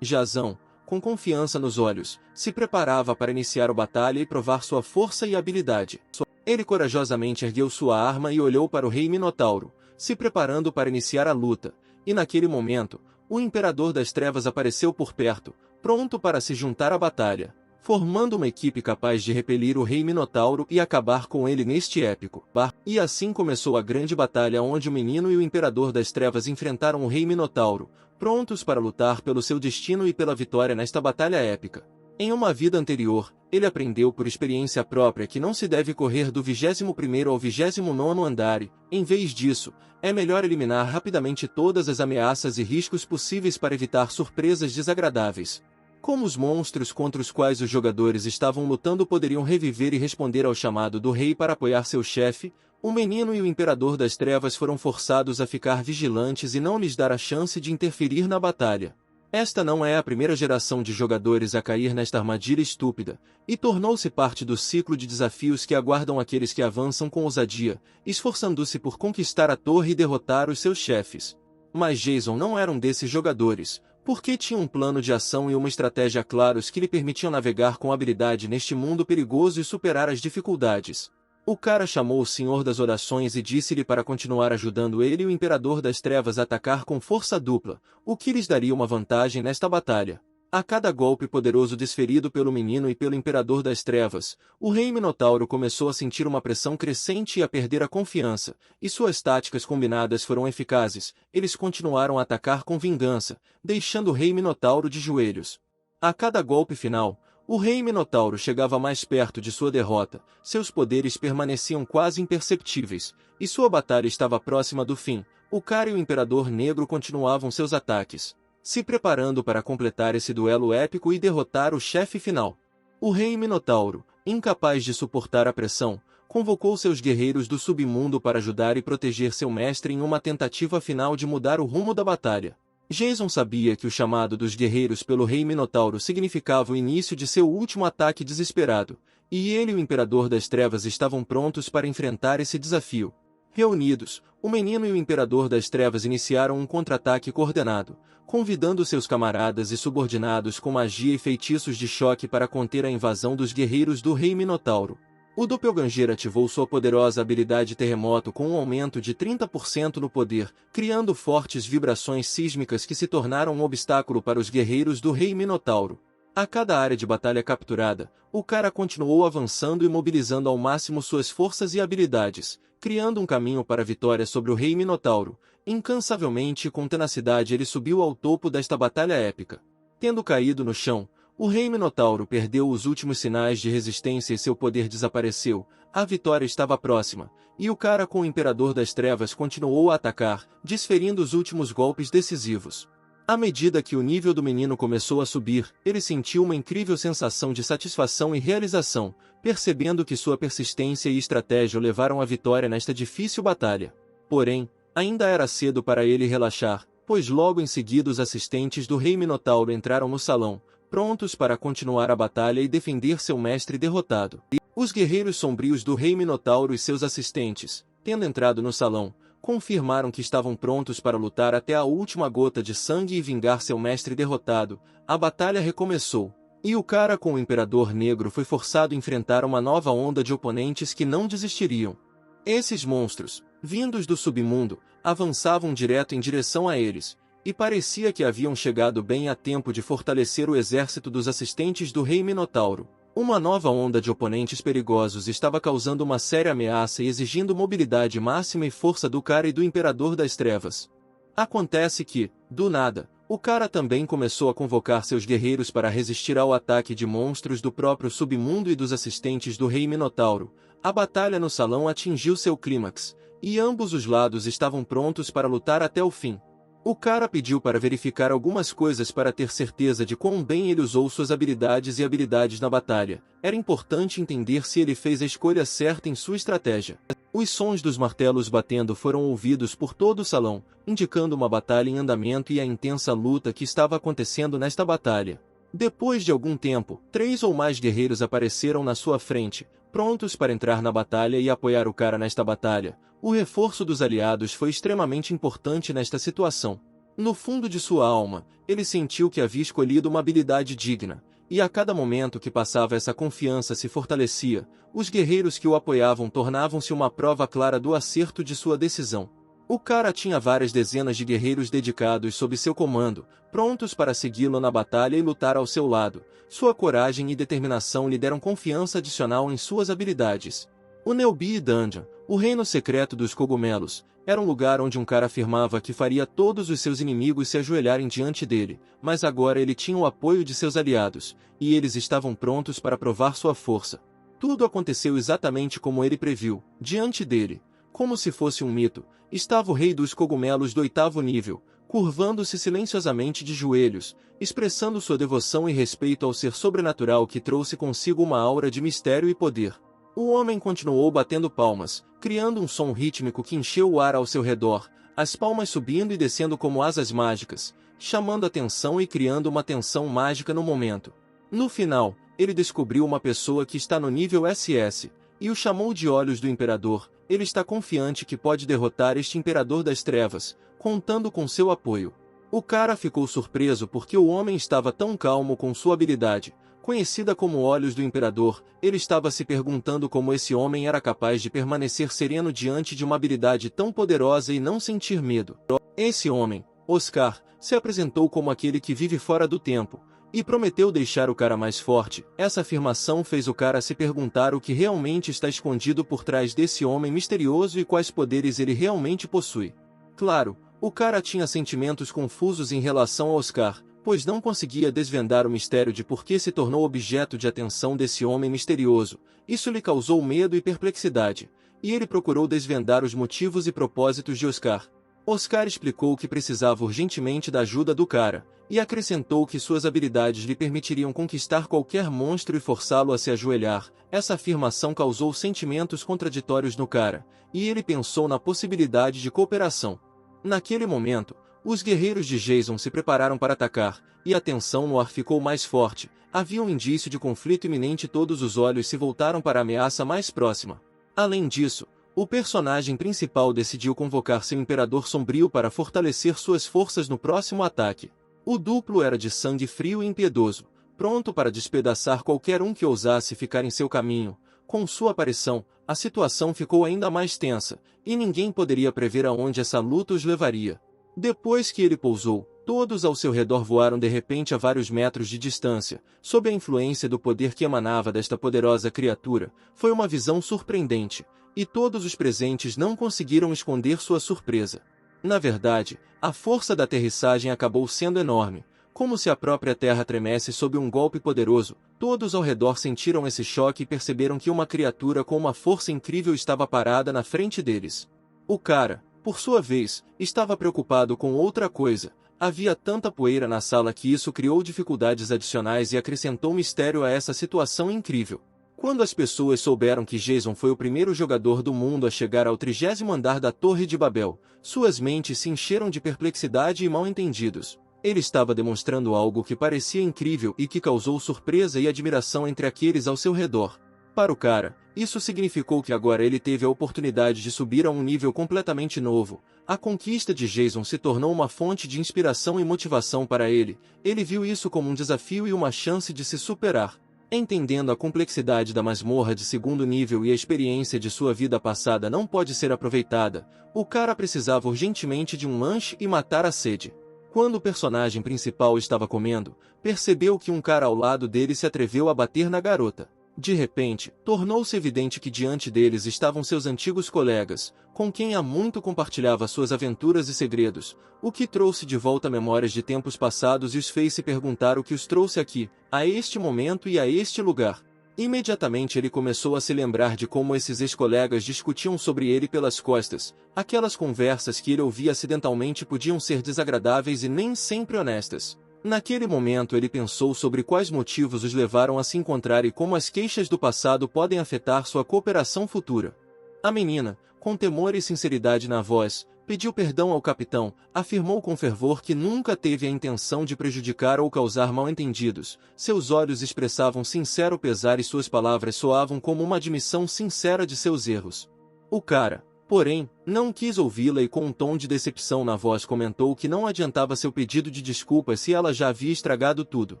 Jason, com confiança nos olhos, se preparava para iniciar a batalha e provar sua força e habilidade. Ele corajosamente ergueu sua arma e olhou para o rei Minotauro, se preparando para iniciar a luta, e naquele momento, o Imperador das Trevas apareceu por perto, pronto para se juntar à batalha, formando uma equipe capaz de repelir o rei Minotauro e acabar com ele neste épico. E assim começou a grande batalha onde o menino e o Imperador das Trevas enfrentaram o rei Minotauro, prontos para lutar pelo seu destino e pela vitória nesta batalha épica. Em uma vida anterior, ele aprendeu por experiência própria que não se deve correr do 21º ao 29º andar e, em vez disso, é melhor eliminar rapidamente todas as ameaças e riscos possíveis para evitar surpresas desagradáveis. Como os monstros contra os quais os jogadores estavam lutando poderiam reviver e responder ao chamado do rei para apoiar seu chefe, o menino e o Imperador das Trevas foram forçados a ficar vigilantes e não lhes dar a chance de interferir na batalha. Esta não é a primeira geração de jogadores a cair nesta armadilha estúpida, e tornou-se parte do ciclo de desafios que aguardam aqueles que avançam com ousadia, esforçando-se por conquistar a torre e derrotar os seus chefes. Mas Jason não era um desses jogadores, porque tinha um plano de ação e uma estratégia claros que lhe permitiam navegar com habilidade neste mundo perigoso e superar as dificuldades. O cara chamou o Senhor das Orações e disse-lhe para continuar ajudando ele e o Imperador das Trevas a atacar com força dupla, o que lhes daria uma vantagem nesta batalha. A cada golpe poderoso desferido pelo menino e pelo Imperador das Trevas, o rei Minotauro começou a sentir uma pressão crescente e a perder a confiança, e suas táticas combinadas foram eficazes. Eles continuaram a atacar com vingança, deixando o rei Minotauro de joelhos. A cada golpe final, o rei Minotauro chegava mais perto de sua derrota, seus poderes permaneciam quase imperceptíveis, e sua batalha estava próxima do fim. O cara e o Imperador Negro continuavam seus ataques, se preparando para completar esse duelo épico e derrotar o chefe final. O rei Minotauro, incapaz de suportar a pressão, convocou seus guerreiros do submundo para ajudar e proteger seu mestre em uma tentativa final de mudar o rumo da batalha. Jason sabia que o chamado dos guerreiros pelo rei Minotauro significava o início de seu último ataque desesperado, e ele e o Imperador das Trevas estavam prontos para enfrentar esse desafio. Reunidos, o menino e o Imperador das Trevas iniciaram um contra-ataque coordenado, convidando seus camaradas e subordinados com magia e feitiços de choque para conter a invasão dos guerreiros do rei Minotauro. O Doppelganger ativou sua poderosa habilidade Terremoto com um aumento de 30% no poder, criando fortes vibrações sísmicas que se tornaram um obstáculo para os guerreiros do rei Minotauro. A cada área de batalha capturada, o cara continuou avançando e mobilizando ao máximo suas forças e habilidades, criando um caminho para a vitória sobre o rei Minotauro. Incansavelmente e com tenacidade ele subiu ao topo desta batalha épica. Tendo caído no chão, o rei Minotauro perdeu os últimos sinais de resistência e seu poder desapareceu. A vitória estava próxima, e o cara com o Imperador das Trevas continuou a atacar, desferindo os últimos golpes decisivos. À medida que o nível do menino começou a subir, ele sentiu uma incrível sensação de satisfação e realização, percebendo que sua persistência e estratégia o levaram à vitória nesta difícil batalha. Porém, ainda era cedo para ele relaxar, pois logo em seguida os assistentes do rei Minotauro entraram no salão, prontos para continuar a batalha e defender seu mestre derrotado. Os guerreiros sombrios do rei Minotauro e seus assistentes, tendo entrado no salão, confirmaram que estavam prontos para lutar até a última gota de sangue e vingar seu mestre derrotado. A batalha recomeçou, e o cara com o Imperador Negro foi forçado a enfrentar uma nova onda de oponentes que não desistiriam. Esses monstros, vindos do submundo, avançavam direto em direção a eles, e parecia que haviam chegado bem a tempo de fortalecer o exército dos assistentes do rei Minotauro. Uma nova onda de oponentes perigosos estava causando uma séria ameaça e exigindo mobilidade máxima e força do cara e do Imperador das Trevas. Acontece que, do nada, o cara também começou a convocar seus guerreiros para resistir ao ataque de monstros do próprio submundo e dos assistentes do rei Minotauro. A batalha no salão atingiu seu clímax, e ambos os lados estavam prontos para lutar até o fim. O cara pediu para verificar algumas coisas para ter certeza de quão bem ele usou suas habilidades e habilidades na batalha. Era importante entender se ele fez a escolha certa em sua estratégia. Os sons dos martelos batendo foram ouvidos por todo o salão, indicando uma batalha em andamento e a intensa luta que estava acontecendo nesta batalha. Depois de algum tempo, 3 ou mais guerreiros apareceram na sua frente, prontos para entrar na batalha e apoiar o cara nesta batalha. O reforço dos aliados foi extremamente importante nesta situação. No fundo de sua alma, ele sentiu que havia escolhido uma habilidade digna, e a cada momento que passava essa confiança se fortalecia, os guerreiros que o apoiavam tornavam-se uma prova clara do acerto de sua decisão. O cara tinha várias dezenas de guerreiros dedicados sob seu comando, prontos para segui-lo na batalha e lutar ao seu lado. Sua coragem e determinação lhe deram confiança adicional em suas habilidades. O Nelbi Dungeon, o reino secreto dos cogumelos, era um lugar onde um cara afirmava que faria todos os seus inimigos se ajoelharem diante dele, mas agora ele tinha o apoio de seus aliados, e eles estavam prontos para provar sua força. Tudo aconteceu exatamente como ele previu. Diante dele, como se fosse um mito, estava o rei dos cogumelos do 8º nível, curvando-se silenciosamente de joelhos, expressando sua devoção e respeito ao ser sobrenatural que trouxe consigo uma aura de mistério e poder. O homem continuou batendo palmas, criando um som rítmico que encheu o ar ao seu redor, as palmas subindo e descendo como asas mágicas, chamando atenção e criando uma tensão mágica no momento. No final, ele descobriu uma pessoa que está no nível SS, e o chamou de Olhos do Imperador. Ele está confiante que pode derrotar este Imperador das Trevas, contando com seu apoio. O cara ficou surpreso porque o homem estava tão calmo com sua habilidade. Conhecida como Olhos do Imperador, ele estava se perguntando como esse homem era capaz de permanecer sereno diante de uma habilidade tão poderosa e não sentir medo. Esse homem, Oscar, se apresentou como aquele que vive fora do tempo, e prometeu deixar o cara mais forte. Essa afirmação fez o cara se perguntar o que realmente está escondido por trás desse homem misterioso e quais poderes ele realmente possui. Claro, o cara tinha sentimentos confusos em relação a Oscar, pois não conseguia desvendar o mistério de por que se tornou objeto de atenção desse homem misterioso. Isso lhe causou medo e perplexidade, e ele procurou desvendar os motivos e propósitos de Oscar. Oscar explicou que precisava urgentemente da ajuda do cara, e acrescentou que suas habilidades lhe permitiriam conquistar qualquer monstro e forçá-lo a se ajoelhar. Essa afirmação causou sentimentos contraditórios no cara, e ele pensou na possibilidade de cooperação. Naquele momento, os guerreiros de Jason se prepararam para atacar, e a tensão no ar ficou mais forte. Havia um indício de conflito iminente e todos os olhos se voltaram para a ameaça mais próxima. Além disso, o personagem principal decidiu convocar seu Imperador Sombrio para fortalecer suas forças no próximo ataque. O duplo era de sangue frio e impiedoso, pronto para despedaçar qualquer um que ousasse ficar em seu caminho. Com sua aparição, a situação ficou ainda mais tensa, e ninguém poderia prever aonde essa luta os levaria. Depois que ele pousou, todos ao seu redor voaram de repente a vários metros de distância, sob a influência do poder que emanava desta poderosa criatura. Foi uma visão surpreendente, e todos os presentes não conseguiram esconder sua surpresa. Na verdade, a força da aterrissagem acabou sendo enorme, como se a própria Terra tremesse sob um golpe poderoso. Todos ao redor sentiram esse choque e perceberam que uma criatura com uma força incrível estava parada na frente deles. O cara, por sua vez, estava preocupado com outra coisa. Havia tanta poeira na sala que isso criou dificuldades adicionais e acrescentou mistério a essa situação incrível. Quando as pessoas souberam que Jason foi o primeiro jogador do mundo a chegar ao 30º andar da Torre de Babel, suas mentes se encheram de perplexidade e mal-entendidos. Ele estava demonstrando algo que parecia incrível e que causou surpresa e admiração entre aqueles ao seu redor. Para o cara, isso significou que agora ele teve a oportunidade de subir a um nível completamente novo. A conquista de Jason se tornou uma fonte de inspiração e motivação para ele. Ele viu isso como um desafio e uma chance de se superar. Entendendo a complexidade da masmorra de 2º nível e a experiência de sua vida passada não pode ser aproveitada, o cara precisava urgentemente de um lanche e matar a sede. Quando o personagem principal estava comendo, percebeu que um cara ao lado dele se atreveu a bater na garota. De repente, tornou-se evidente que diante deles estavam seus antigos colegas, com quem há muito compartilhava suas aventuras e segredos, o que trouxe de volta memórias de tempos passados e os fez se perguntar o que os trouxe aqui, a este momento e a este lugar. Imediatamente ele começou a se lembrar de como esses ex-colegas discutiam sobre ele pelas costas. Aquelas conversas que ele ouvia acidentalmente podiam ser desagradáveis e nem sempre honestas. Naquele momento ele pensou sobre quais motivos os levaram a se encontrar e como as queixas do passado podem afetar sua cooperação futura. A menina, com temor e sinceridade na voz, pediu perdão ao capitão, afirmou com fervor que nunca teve a intenção de prejudicar ou causar mal-entendidos. Seus olhos expressavam sincero pesar e suas palavras soavam como uma admissão sincera de seus erros. O cara, porém, não quis ouvi-la e com um tom de decepção na voz comentou que não adiantava seu pedido de desculpas se ela já havia estragado tudo.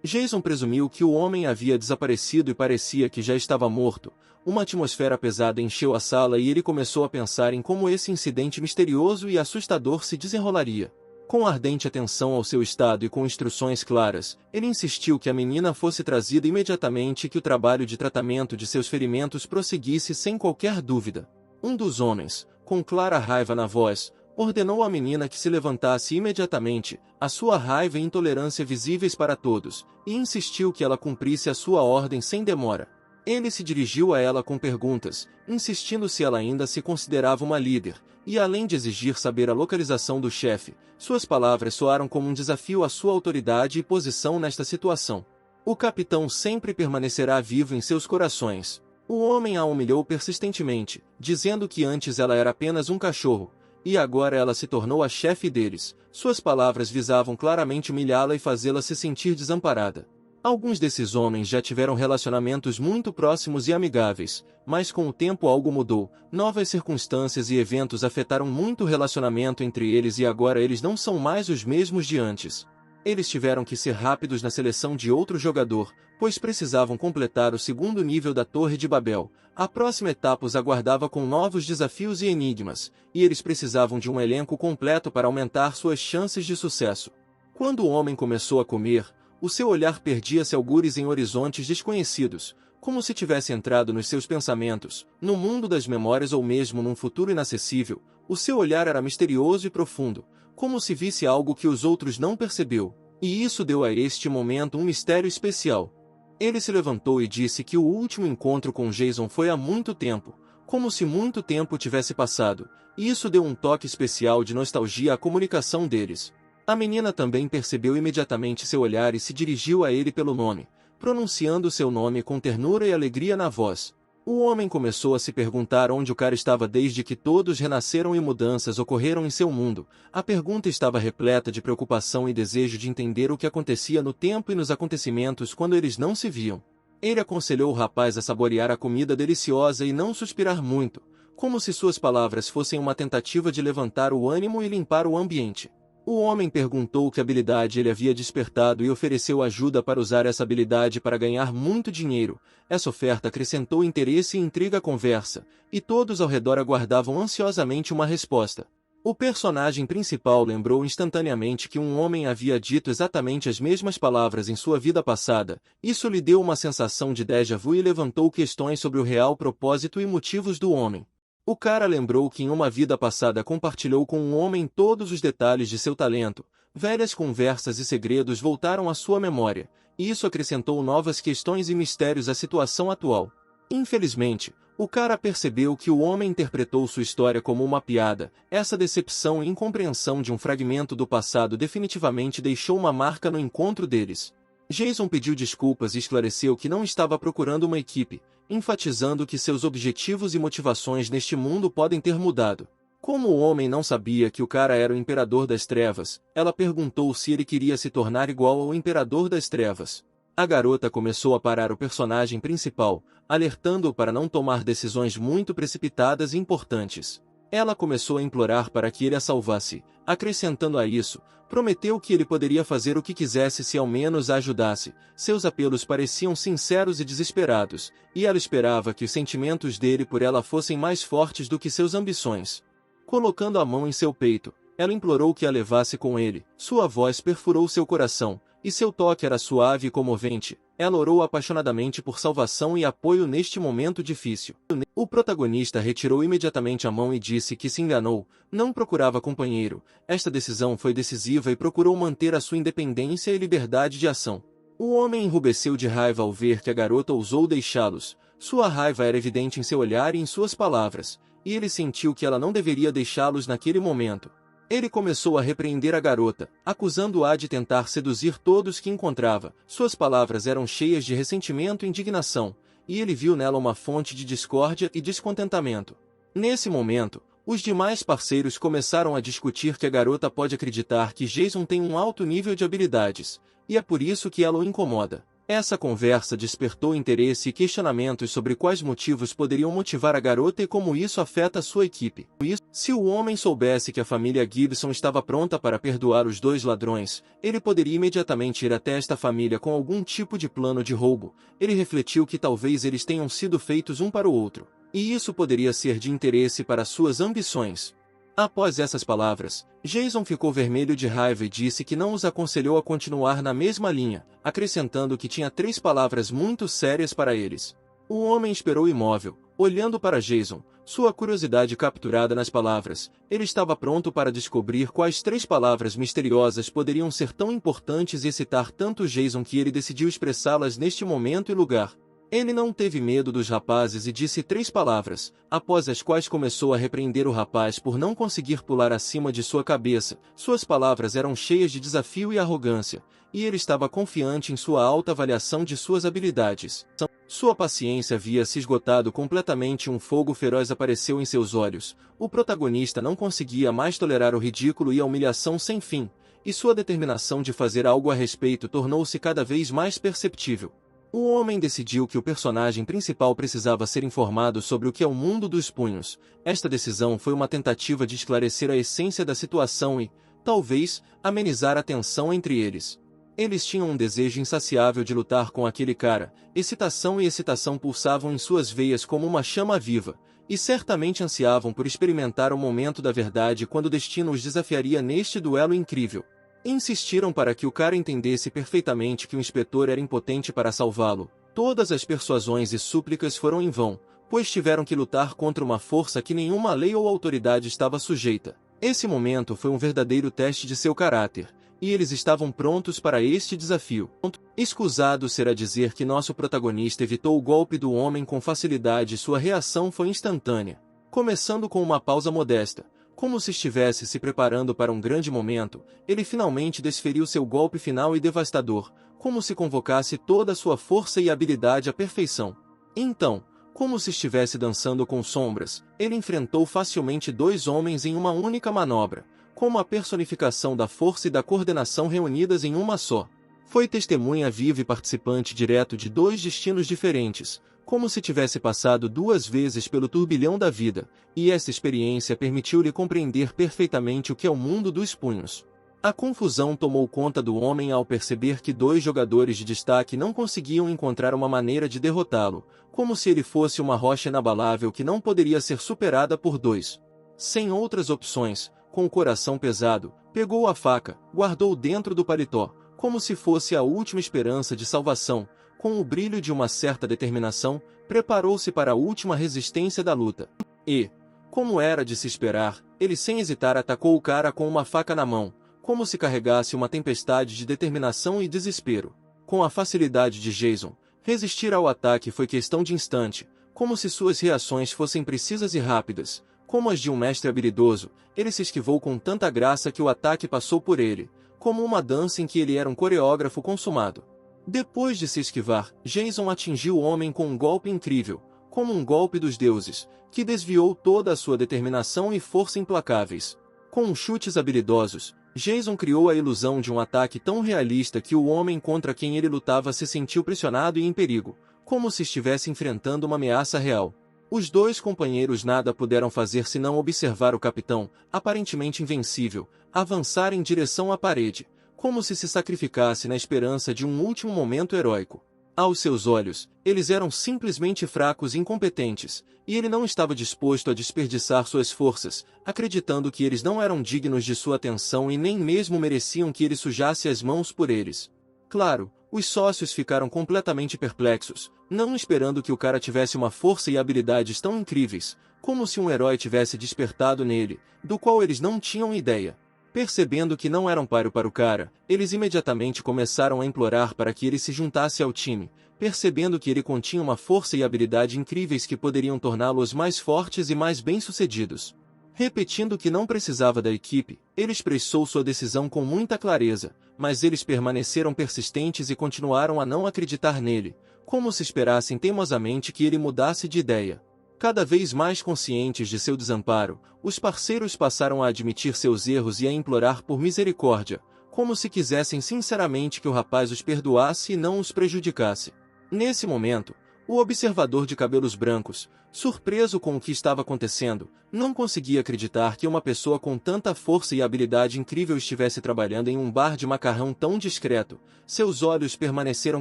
Jason presumiu que o homem havia desaparecido e parecia que já estava morto. Uma atmosfera pesada encheu a sala e ele começou a pensar em como esse incidente misterioso e assustador se desenrolaria. Com ardente atenção ao seu estado e com instruções claras, ele insistiu que a menina fosse trazida imediatamente e que o trabalho de tratamento de seus ferimentos prosseguisse sem qualquer dúvida. Um dos homens, com clara raiva na voz, ordenou à menina que se levantasse imediatamente, a sua raiva e intolerância visíveis para todos, e insistiu que ela cumprisse a sua ordem sem demora. Ele se dirigiu a ela com perguntas, insistindo se ela ainda se considerava uma líder, e além de exigir saber a localização do chefe, suas palavras soaram como um desafio à sua autoridade e posição nesta situação. O capitão sempre permanecerá vivo em seus corações. O homem a humilhou persistentemente, dizendo que antes ela era apenas um cachorro, e agora ela se tornou a chefe deles. Suas palavras visavam claramente humilhá-la e fazê-la se sentir desamparada. Alguns desses homens já tiveram relacionamentos muito próximos e amigáveis, mas com o tempo algo mudou. Novas circunstâncias e eventos afetaram muito o relacionamento entre eles e agora eles não são mais os mesmos de antes. Eles tiveram que ser rápidos na seleção de outro jogador, pois precisavam completar o segundo nível da Torre de Babel. A próxima etapa os aguardava com novos desafios e enigmas, e eles precisavam de um elenco completo para aumentar suas chances de sucesso. Quando o homem começou a comer, o seu olhar perdia-se algures em horizontes desconhecidos, como se tivesse entrado nos seus pensamentos, no mundo das memórias ou mesmo num futuro inacessível. O seu olhar era misterioso e profundo, como se visse algo que os outros não percebeu, e isso deu a este momento um mistério especial. Ele se levantou e disse que o último encontro com Jason foi há muito tempo, como se muito tempo tivesse passado, e isso deu um toque especial de nostalgia à comunicação deles. A menina também percebeu imediatamente seu olhar e se dirigiu a ele pelo nome, pronunciando seu nome com ternura e alegria na voz. O homem começou a se perguntar onde o cara estava desde que todos renasceram e mudanças ocorreram em seu mundo. A pergunta estava repleta de preocupação e desejo de entender o que acontecia no tempo e nos acontecimentos quando eles não se viam. Ele aconselhou o rapaz a saborear a comida deliciosa e não suspirar muito, como se suas palavras fossem uma tentativa de levantar o ânimo e limpar o ambiente. O homem perguntou que habilidade ele havia despertado e ofereceu ajuda para usar essa habilidade para ganhar muito dinheiro. Essa oferta acrescentou interesse e intriga à conversa, e todos ao redor aguardavam ansiosamente uma resposta. O personagem principal lembrou instantaneamente que um homem havia dito exatamente as mesmas palavras em sua vida passada. Isso lhe deu uma sensação de déjà vu e levantou questões sobre o real propósito e motivos do homem. O cara lembrou que em uma vida passada compartilhou com um homem todos os detalhes de seu talento. Velhas conversas e segredos voltaram à sua memória, e isso acrescentou novas questões e mistérios à situação atual. Infelizmente, o cara percebeu que o homem interpretou sua história como uma piada. Essa decepção e incompreensão de um fragmento do passado definitivamente deixou uma marca no encontro deles. Jason pediu desculpas e esclareceu que não estava procurando uma equipe, enfatizando que seus objetivos e motivações neste mundo podem ter mudado. Como o homem não sabia que o cara era o Imperador das Trevas, ela perguntou se ele queria se tornar igual ao Imperador das Trevas. A garota começou a parar o personagem principal, alertando-o para não tomar decisões muito precipitadas e importantes. Ela começou a implorar para que ele a salvasse, acrescentando a isso, prometeu que ele poderia fazer o que quisesse se ao menos a ajudasse. Seus apelos pareciam sinceros e desesperados, e ela esperava que os sentimentos dele por ela fossem mais fortes do que suas ambições. Colocando a mão em seu peito, ela implorou que a levasse com ele. Sua voz perfurou seu coração, e seu toque era suave e comovente. Ela orou apaixonadamente por salvação e apoio neste momento difícil. O protagonista retirou imediatamente a mão e disse que se enganou, não procurava companheiro. Esta decisão foi decisiva e procurou manter a sua independência e liberdade de ação. O homem enrubesceu de raiva ao ver que a garota ousou deixá-los. Sua raiva era evidente em seu olhar e em suas palavras, e ele sentiu que ela não deveria deixá-los naquele momento. Ele começou a repreender a garota, acusando-a de tentar seduzir todos que encontrava. Suas palavras eram cheias de ressentimento e indignação, e ele viu nela uma fonte de discórdia e descontentamento. Nesse momento, os demais parceiros começaram a discutir que a garota pode acreditar que Jason tem um alto nível de habilidades, e é por isso que ela o incomoda. Essa conversa despertou interesse e questionamentos sobre quais motivos poderiam motivar a garota e como isso afeta sua equipe. Se o homem soubesse que a família Gibson estava pronta para perdoar os dois ladrões, ele poderia imediatamente ir até esta família com algum tipo de plano de roubo. Ele refletiu que talvez eles tenham sido feitos um para o outro, e isso poderia ser de interesse para suas ambições. Após essas palavras, Jason ficou vermelho de raiva e disse que não os aconselhou a continuar na mesma linha, acrescentando que tinha 3 palavras muito sérias para eles. O homem esperou imóvel, olhando para Jason, sua curiosidade capturada nas palavras. Ele estava pronto para descobrir quais 3 palavras misteriosas poderiam ser tão importantes e excitar tanto Jason que ele decidiu expressá-las neste momento e lugar. Ele não teve medo dos rapazes e disse 3 palavras, após as quais começou a repreender o rapaz por não conseguir pular acima de sua cabeça. Suas palavras eram cheias de desafio e arrogância, e ele estava confiante em sua alta avaliação de suas habilidades. Sua paciência havia se esgotado completamente e um fogo feroz apareceu em seus olhos. O protagonista não conseguia mais tolerar o ridículo e a humilhação sem fim, e sua determinação de fazer algo a respeito tornou-se cada vez mais perceptível. O homem decidiu que o personagem principal precisava ser informado sobre o que é o mundo dos punhos. Esta decisão foi uma tentativa de esclarecer a essência da situação e, talvez, amenizar a tensão entre eles. Eles tinham um desejo insaciável de lutar com aquele cara. Excitação e excitação pulsavam em suas veias como uma chama viva, e certamente ansiavam por experimentar o momento da verdade quando o destino os desafiaria neste duelo incrível. Insistiram para que o cara entendesse perfeitamente que o inspetor era impotente para salvá-lo. Todas as persuasões e súplicas foram em vão, pois tiveram que lutar contra uma força que nenhuma lei ou autoridade estava sujeita. Esse momento foi um verdadeiro teste de seu caráter, e eles estavam prontos para este desafio. Escusado será dizer que nosso protagonista evitou o golpe do homem com facilidade e sua reação foi instantânea. Começando com uma pausa modesta, como se estivesse se preparando para um grande momento, ele finalmente desferiu seu golpe final e devastador, como se convocasse toda a sua força e habilidade à perfeição. Então, como se estivesse dançando com sombras, ele enfrentou facilmente 2 homens em uma única manobra, como a personificação da força e da coordenação reunidas em uma só. Foi testemunha viva e participante direto de 2 destinos diferentes, como se tivesse passado 2 vezes pelo turbilhão da vida, e essa experiência permitiu-lhe compreender perfeitamente o que é o mundo dos punhos. A confusão tomou conta do homem ao perceber que 2 jogadores de destaque não conseguiam encontrar uma maneira de derrotá-lo, como se ele fosse uma rocha inabalável que não poderia ser superada por 2. Sem outras opções, com o coração pesado, pegou a faca, guardou dentro do paletó, como se fosse a última esperança de salvação. Com o brilho de uma certa determinação, preparou-se para a última resistência da luta. E, como era de se esperar, ele sem hesitar atacou o cara com uma faca na mão, como se carregasse uma tempestade de determinação e desespero. Com a facilidade de Jason, resistir ao ataque foi questão de instante, como se suas reações fossem precisas e rápidas. Como as de um mestre habilidoso, ele se esquivou com tanta graça que o ataque passou por ele, como uma dança em que ele era um coreógrafo consumado. Depois de se esquivar, Jason atingiu o homem com um golpe incrível, como um golpe dos deuses, que desviou toda a sua determinação e força implacáveis. Com chutes habilidosos, Jason criou a ilusão de um ataque tão realista que o homem contra quem ele lutava se sentiu pressionado e em perigo, como se estivesse enfrentando uma ameaça real. Os 2 companheiros nada puderam fazer senão observar o capitão, aparentemente invencível, avançar em direção à parede, como se sacrificasse na esperança de um último momento heróico. Aos seus olhos, eles eram simplesmente fracos e incompetentes, e ele não estava disposto a desperdiçar suas forças, acreditando que eles não eram dignos de sua atenção e nem mesmo mereciam que ele sujasse as mãos por eles. Claro, os sócios ficaram completamente perplexos, não esperando que o cara tivesse uma força e habilidades tão incríveis, como se um herói tivesse despertado nele, do qual eles não tinham ideia. Percebendo que não eram páreo para o cara, eles imediatamente começaram a implorar para que ele se juntasse ao time, percebendo que ele continha uma força e habilidade incríveis que poderiam torná-los mais fortes e mais bem-sucedidos. Repetindo que não precisava da equipe, ele expressou sua decisão com muita clareza, mas eles permaneceram persistentes e continuaram a não acreditar nele, como se esperassem teimosamente que ele mudasse de ideia. Cada vez mais conscientes de seu desamparo, os parceiros passaram a admitir seus erros e a implorar por misericórdia, como se quisessem sinceramente que o rapaz os perdoasse e não os prejudicasse. Nesse momento, o observador de cabelos brancos, surpreso com o que estava acontecendo, não conseguia acreditar que uma pessoa com tanta força e habilidade incrível estivesse trabalhando em um bar de macarrão tão discreto. Seus olhos permaneceram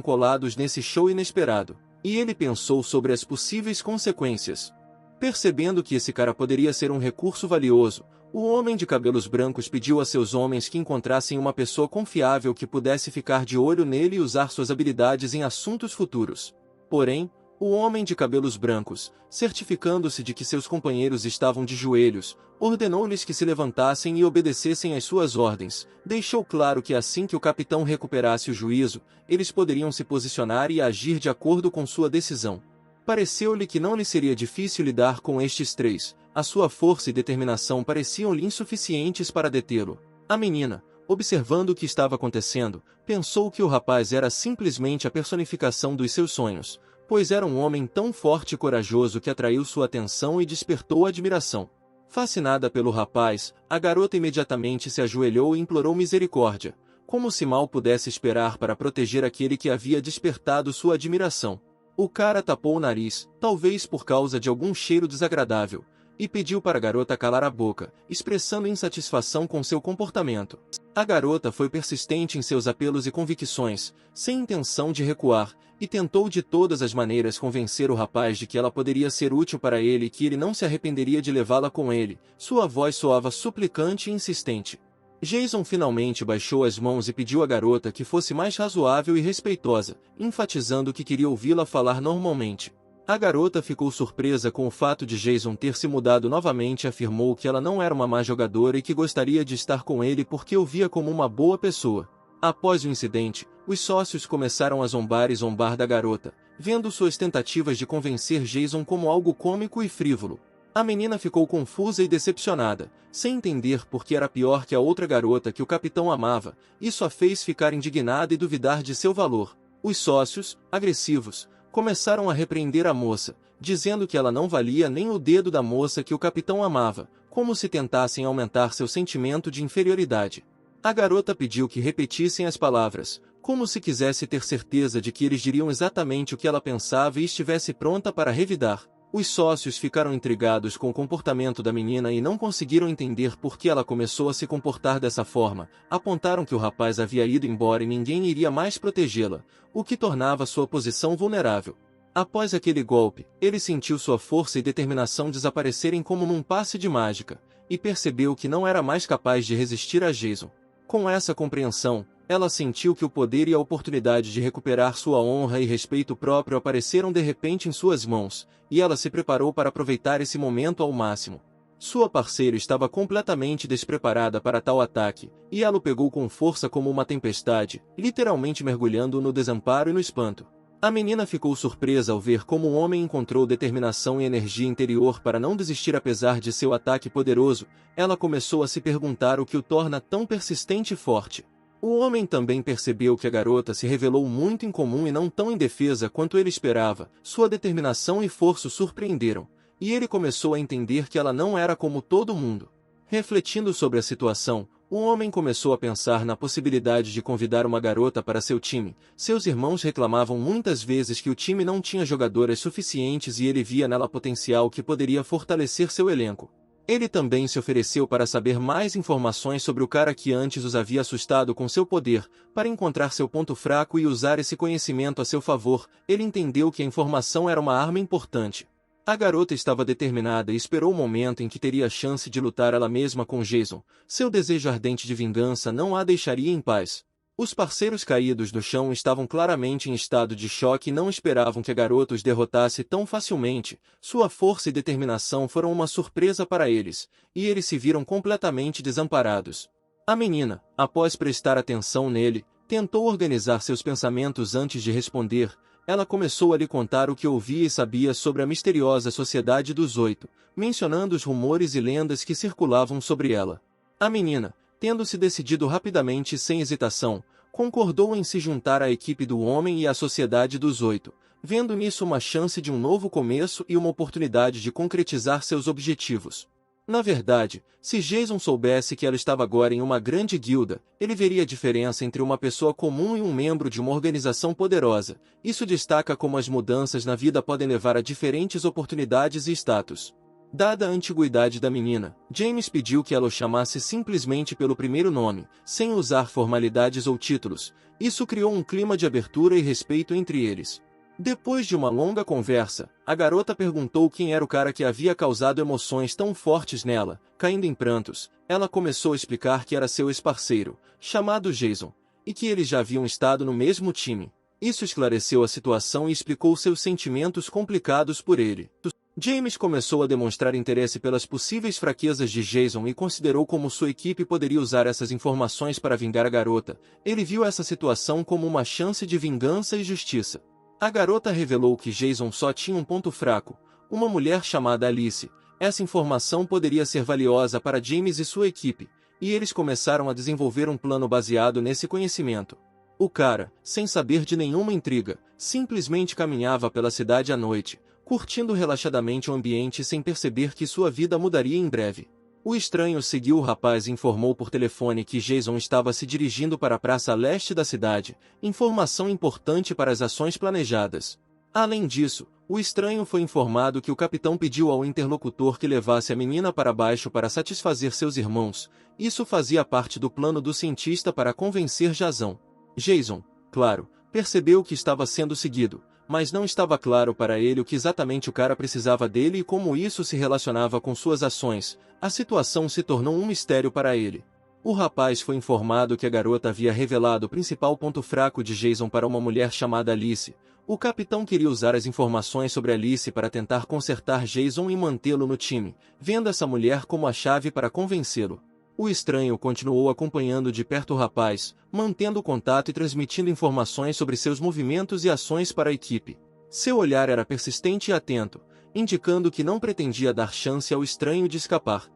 colados nesse show inesperado, e ele pensou sobre as possíveis consequências. Percebendo que esse cara poderia ser um recurso valioso, o homem de cabelos brancos pediu a seus homens que encontrassem uma pessoa confiável que pudesse ficar de olho nele e usar suas habilidades em assuntos futuros. Porém, o homem de cabelos brancos, certificando-se de que seus companheiros estavam de joelhos, ordenou-lhes que se levantassem e obedecessem às suas ordens. Deixou claro que assim que o capitão recuperasse o juízo, eles poderiam se posicionar e agir de acordo com sua decisão. Pareceu-lhe que não lhe seria difícil lidar com estes três. A sua força e determinação pareciam-lhe insuficientes para detê-lo. A menina, observando o que estava acontecendo, pensou que o rapaz era simplesmente a personificação dos seus sonhos, pois era um homem tão forte e corajoso que atraiu sua atenção e despertou admiração. Fascinada pelo rapaz, a garota imediatamente se ajoelhou e implorou misericórdia, como se mal pudesse esperar para proteger aquele que havia despertado sua admiração. O cara tapou o nariz, talvez por causa de algum cheiro desagradável, e pediu para a garota calar a boca, expressando insatisfação com seu comportamento. A garota foi persistente em seus apelos e convicções, sem intenção de recuar, e tentou de todas as maneiras convencer o rapaz de que ela poderia ser útil para ele e que ele não se arrependeria de levá-la com ele. Sua voz soava suplicante e insistente. Jason finalmente baixou as mãos e pediu à garota que fosse mais razoável e respeitosa, enfatizando que queria ouvi-la falar normalmente. A garota ficou surpresa com o fato de Jason ter se mudado novamente e afirmou que ela não era uma má jogadora e que gostaria de estar com ele porque o via como uma boa pessoa. Após o incidente, os sócios começaram a zombar da garota, vendo suas tentativas de convencer Jason como algo cômico e frívolo. A menina ficou confusa e decepcionada, sem entender por que era pior que a outra garota que o capitão amava. Isso a fez ficar indignada e duvidar de seu valor. Os sócios, agressivos, começaram a repreender a moça, dizendo que ela não valia nem o dedo da moça que o capitão amava, como se tentassem aumentar seu sentimento de inferioridade. A garota pediu que repetissem as palavras, como se quisesse ter certeza de que eles diriam exatamente o que ela pensava e estivesse pronta para revidar. Os sócios ficaram intrigados com o comportamento da menina e não conseguiram entender por que ela começou a se comportar dessa forma. Apontaram que o rapaz havia ido embora e ninguém iria mais protegê-la, o que tornava sua posição vulnerável. Após aquele golpe, ele sentiu sua força e determinação desaparecerem como num passe de mágica, e percebeu que não era mais capaz de resistir a Jason. Com essa compreensão, ela sentiu que o poder e a oportunidade de recuperar sua honra e respeito próprio apareceram de repente em suas mãos, e ela se preparou para aproveitar esse momento ao máximo. Sua parceira estava completamente despreparada para tal ataque, e ela o pegou com força como uma tempestade, literalmente mergulhando-o no desamparo e no espanto. A menina ficou surpresa ao ver como o homem encontrou determinação e energia interior para não desistir apesar de seu ataque poderoso. Ela começou a se perguntar o que o torna tão persistente e forte. O homem também percebeu que a garota se revelou muito incomum e não tão indefesa quanto ele esperava. Sua determinação e força o surpreenderam, e ele começou a entender que ela não era como todo mundo. Refletindo sobre a situação, o homem começou a pensar na possibilidade de convidar uma garota para seu time. Seus irmãos reclamavam muitas vezes que o time não tinha jogadoras suficientes e ele via nela potencial que poderia fortalecer seu elenco. Ele também se ofereceu para saber mais informações sobre o cara que antes os havia assustado com seu poder, para encontrar seu ponto fraco e usar esse conhecimento a seu favor. Ele entendeu que a informação era uma arma importante. A garota estava determinada e esperou o momento em que teria a chance de lutar ela mesma com Jason. Seu desejo ardente de vingança não a deixaria em paz. Os parceiros caídos no chão estavam claramente em estado de choque e não esperavam que a garota os derrotasse tão facilmente. Sua força e determinação foram uma surpresa para eles, e eles se viram completamente desamparados. A menina, após prestar atenção nele, tentou organizar seus pensamentos antes de responder. Ela começou a lhe contar o que ouvia e sabia sobre a misteriosa Sociedade dos Oito, mencionando os rumores e lendas que circulavam sobre ela. A menina, tendo-se decidido rapidamente e sem hesitação, concordou em se juntar à equipe do homem e à Sociedade dos Oito, vendo nisso uma chance de um novo começo e uma oportunidade de concretizar seus objetivos. Na verdade, se Jason soubesse que ela estava agora em uma grande guilda, ele veria a diferença entre uma pessoa comum e um membro de uma organização poderosa. Isso destaca como as mudanças na vida podem levar a diferentes oportunidades e status. Dada a antiguidade da menina, James pediu que ela o chamasse simplesmente pelo primeiro nome, sem usar formalidades ou títulos. Isso criou um clima de abertura e respeito entre eles. Depois de uma longa conversa, a garota perguntou quem era o cara que havia causado emoções tão fortes nela. Caindo em prantos, ela começou a explicar que era seu ex-parceiro, chamado Jason, e que eles já haviam estado no mesmo time. Isso esclareceu a situação e explicou seus sentimentos complicados por ele. James começou a demonstrar interesse pelas possíveis fraquezas de Jason e considerou como sua equipe poderia usar essas informações para vingar a garota. Ele viu essa situação como uma chance de vingança e justiça. A garota revelou que Jason só tinha um ponto fraco, uma mulher chamada Alice. Essa informação poderia ser valiosa para James e sua equipe, e eles começaram a desenvolver um plano baseado nesse conhecimento. O cara, sem saber de nenhuma intriga, simplesmente caminhava pela cidade à noite, curtindo relaxadamente o ambiente sem perceber que sua vida mudaria em breve. O estranho seguiu o rapaz e informou por telefone que Jason estava se dirigindo para a praça a leste da cidade, informação importante para as ações planejadas. Além disso, o estranho foi informado que o capitão pediu ao interlocutor que levasse a menina para baixo para satisfazer seus irmãos. Isso fazia parte do plano do cientista para convencer Jason, claro, percebeu que estava sendo seguido, mas não estava claro para ele o que exatamente o cara precisava dele e como isso se relacionava com suas ações. A situação se tornou um mistério para ele. O rapaz foi informado que a garota havia revelado o principal ponto fraco de Jason para uma mulher chamada Alice. O capitão queria usar as informações sobre Alice para tentar consertar Jason e mantê-lo no time, vendo essa mulher como a chave para convencê-lo. O estranho continuou acompanhando de perto o rapaz, mantendo contato e transmitindo informações sobre seus movimentos e ações para a equipe. Seu olhar era persistente e atento, indicando que não pretendia dar chance ao estranho de escapar.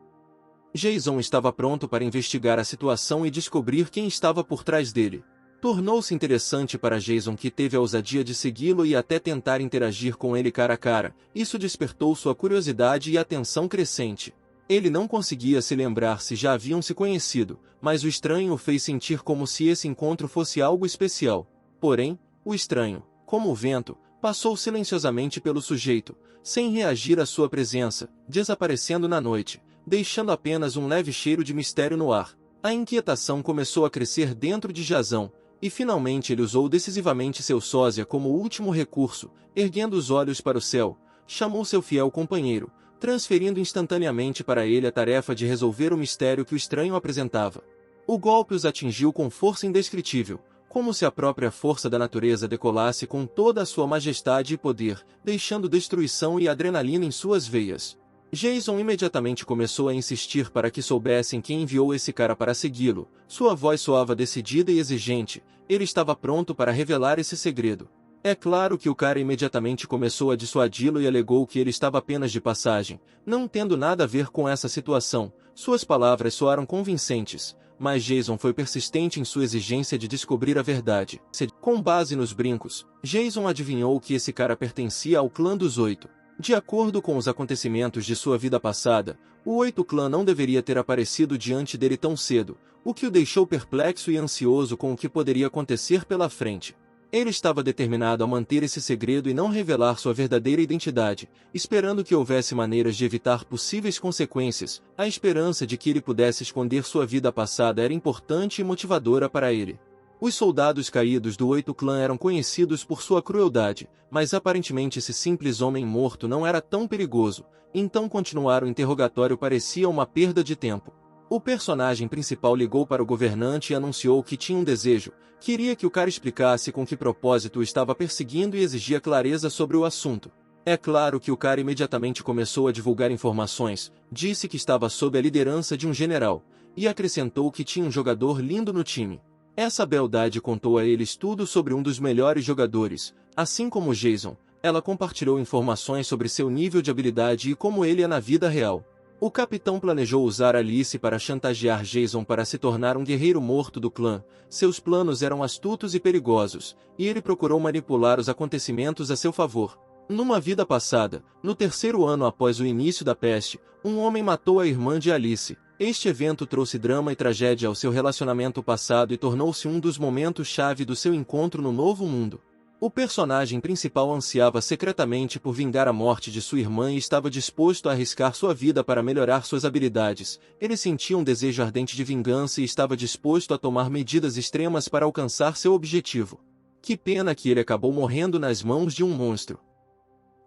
Jason estava pronto para investigar a situação e descobrir quem estava por trás dele. Tornou-se interessante para Jason, que teve a ousadia de segui-lo e até tentar interagir com ele cara a cara. Isso despertou sua curiosidade e atenção crescente. Ele não conseguia se lembrar se já haviam se conhecido, mas o estranho o fez sentir como se esse encontro fosse algo especial. Porém, o estranho, como o vento, passou silenciosamente pelo sujeito, sem reagir à sua presença, desaparecendo na noite, deixando apenas um leve cheiro de mistério no ar. A inquietação começou a crescer dentro de Jason, e finalmente ele usou decisivamente seu sósia como último recurso. Erguendo os olhos para o céu, chamou seu fiel companheiro, transferindo instantaneamente para ele a tarefa de resolver o mistério que o estranho apresentava. O golpe os atingiu com força indescritível, como se a própria força da natureza decolasse com toda a sua majestade e poder, deixando destruição e adrenalina em suas veias. Jason imediatamente começou a insistir para que soubessem quem enviou esse cara para segui-lo. Sua voz soava decidida e exigente. Ele estava pronto para revelar esse segredo. É claro que o cara imediatamente começou a dissuadi-lo e alegou que ele estava apenas de passagem, não tendo nada a ver com essa situação. Suas palavras soaram convincentes, mas Jason foi persistente em sua exigência de descobrir a verdade. Com base nos brincos, Jason adivinhou que esse cara pertencia ao clã dos Oito. De acordo com os acontecimentos de sua vida passada, o Oito Clã não deveria ter aparecido diante dele tão cedo, o que o deixou perplexo e ansioso com o que poderia acontecer pela frente. Ele estava determinado a manter esse segredo e não revelar sua verdadeira identidade, esperando que houvesse maneiras de evitar possíveis consequências. A esperança de que ele pudesse esconder sua vida passada era importante e motivadora para ele. Os soldados caídos do Oito Clã eram conhecidos por sua crueldade, mas aparentemente esse simples homem morto não era tão perigoso, então continuar o interrogatório parecia uma perda de tempo. O personagem principal ligou para o governante e anunciou que tinha um desejo. Queria que o cara explicasse com que propósito o estava perseguindo e exigia clareza sobre o assunto. É claro que o cara imediatamente começou a divulgar informações, disse que estava sob a liderança de um general, e acrescentou que tinha um jogador lindo no time. Essa beldade contou a eles tudo sobre um dos melhores jogadores. Assim como Jason, ela compartilhou informações sobre seu nível de habilidade e como ele é na vida real. O capitão planejou usar Alice para chantagear Jason para se tornar um guerreiro morto do clã. Seus planos eram astutos e perigosos, e ele procurou manipular os acontecimentos a seu favor. Numa vida passada, no terceiro ano após o início da peste, um homem matou a irmã de Alice. Este evento trouxe drama e tragédia ao seu relacionamento passado e tornou-se um dos momentos-chave do seu encontro no novo mundo. O personagem principal ansiava secretamente por vingar a morte de sua irmã e estava disposto a arriscar sua vida para melhorar suas habilidades. Ele sentia um desejo ardente de vingança e estava disposto a tomar medidas extremas para alcançar seu objetivo. Que pena que ele acabou morrendo nas mãos de um monstro.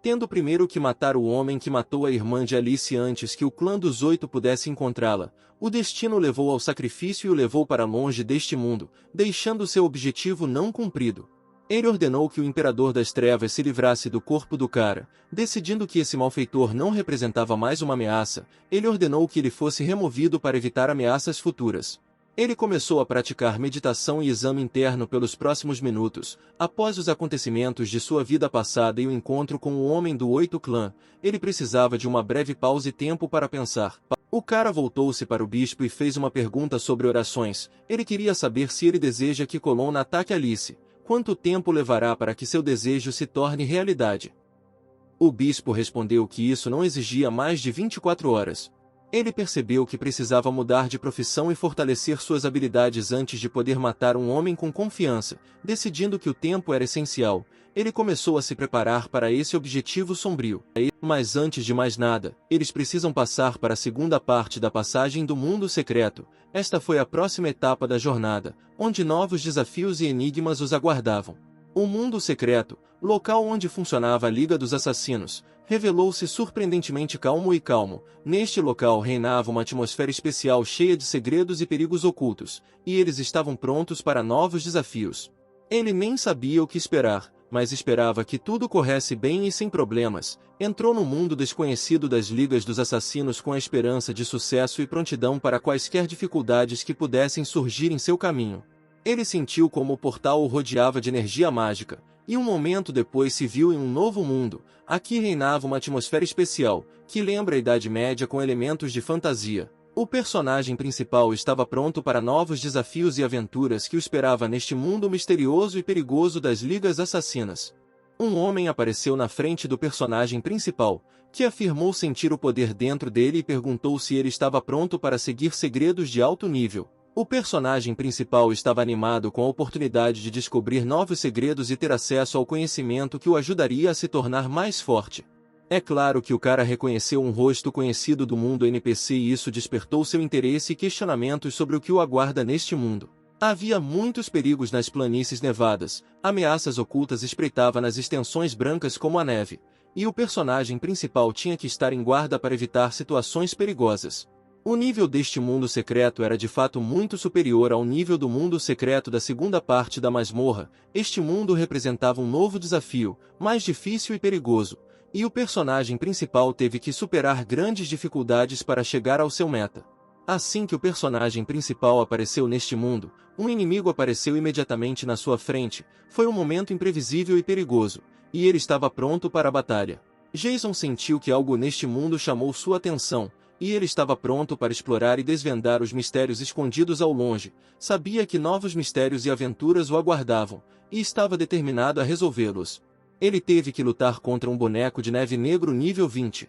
Tendo primeiro que matar o homem que matou a irmã de Alice antes que o clã dos 8 pudesse encontrá-la, o destino o levou ao sacrifício e o levou para longe deste mundo, deixando seu objetivo não cumprido. Ele ordenou que o Imperador das Trevas se livrasse do corpo do cara. Decidindo que esse malfeitor não representava mais uma ameaça, ele ordenou que ele fosse removido para evitar ameaças futuras. Ele começou a praticar meditação e exame interno pelos próximos minutos. Após os acontecimentos de sua vida passada e o encontro com o homem do 8 clã, ele precisava de uma breve pausa e tempo para pensar. O cara voltou-se para o bispo e fez uma pergunta sobre orações. Ele queria saber se ele deseja que Colonna ataque Alice. Quanto tempo levará para que seu desejo se torne realidade? O bispo respondeu que isso não exigia mais de 24 horas. Ele percebeu que precisava mudar de profissão e fortalecer suas habilidades antes de poder matar um homem com confiança. Decidindo que o tempo era essencial, ele começou a se preparar para esse objetivo sombrio. Mas antes de mais nada, eles precisam passar para a segunda parte da passagem do mundo secreto. Esta foi a próxima etapa da jornada, onde novos desafios e enigmas os aguardavam. O mundo secreto, local onde funcionava a Liga dos Assassinos, revelou-se surpreendentemente calmo e calmo. Neste local reinava uma atmosfera especial cheia de segredos e perigos ocultos, e eles estavam prontos para novos desafios. Ele nem sabia o que esperar, mas esperava que tudo corresse bem e sem problemas. Entrou no mundo desconhecido das Ligas dos Assassinos com a esperança de sucesso e prontidão para quaisquer dificuldades que pudessem surgir em seu caminho. Ele sentiu como o portal o rodeava de energia mágica, e um momento depois se viu em um novo mundo. Aqui reinava uma atmosfera especial, que lembra a Idade Média com elementos de fantasia. O personagem principal estava pronto para novos desafios e aventuras que o esperava neste mundo misterioso e perigoso das Ligas Assassinas. Um homem apareceu na frente do personagem principal, que afirmou sentir o poder dentro dele e perguntou se ele estava pronto para seguir segredos de alto nível. O personagem principal estava animado com a oportunidade de descobrir novos segredos e ter acesso ao conhecimento que o ajudaria a se tornar mais forte. É claro que o cara reconheceu um rosto conhecido do mundo NPC e isso despertou seu interesse e questionamentos sobre o que o aguarda neste mundo. Havia muitos perigos nas planícies nevadas, ameaças ocultas espreitavam nas extensões brancas como a neve, e o personagem principal tinha que estar em guarda para evitar situações perigosas. O nível deste mundo secreto era de fato muito superior ao nível do mundo secreto da segunda parte da masmorra. Este mundo representava um novo desafio, mais difícil e perigoso, e o personagem principal teve que superar grandes dificuldades para chegar ao seu meta. Assim que o personagem principal apareceu neste mundo, um inimigo apareceu imediatamente na sua frente. Foi um momento imprevisível e perigoso, e ele estava pronto para a batalha. Jason sentiu que algo neste mundo chamou sua atenção, e ele estava pronto para explorar e desvendar os mistérios escondidos ao longe. Sabia que novos mistérios e aventuras o aguardavam, e estava determinado a resolvê-los. Ele teve que lutar contra um boneco de neve negro nível 20.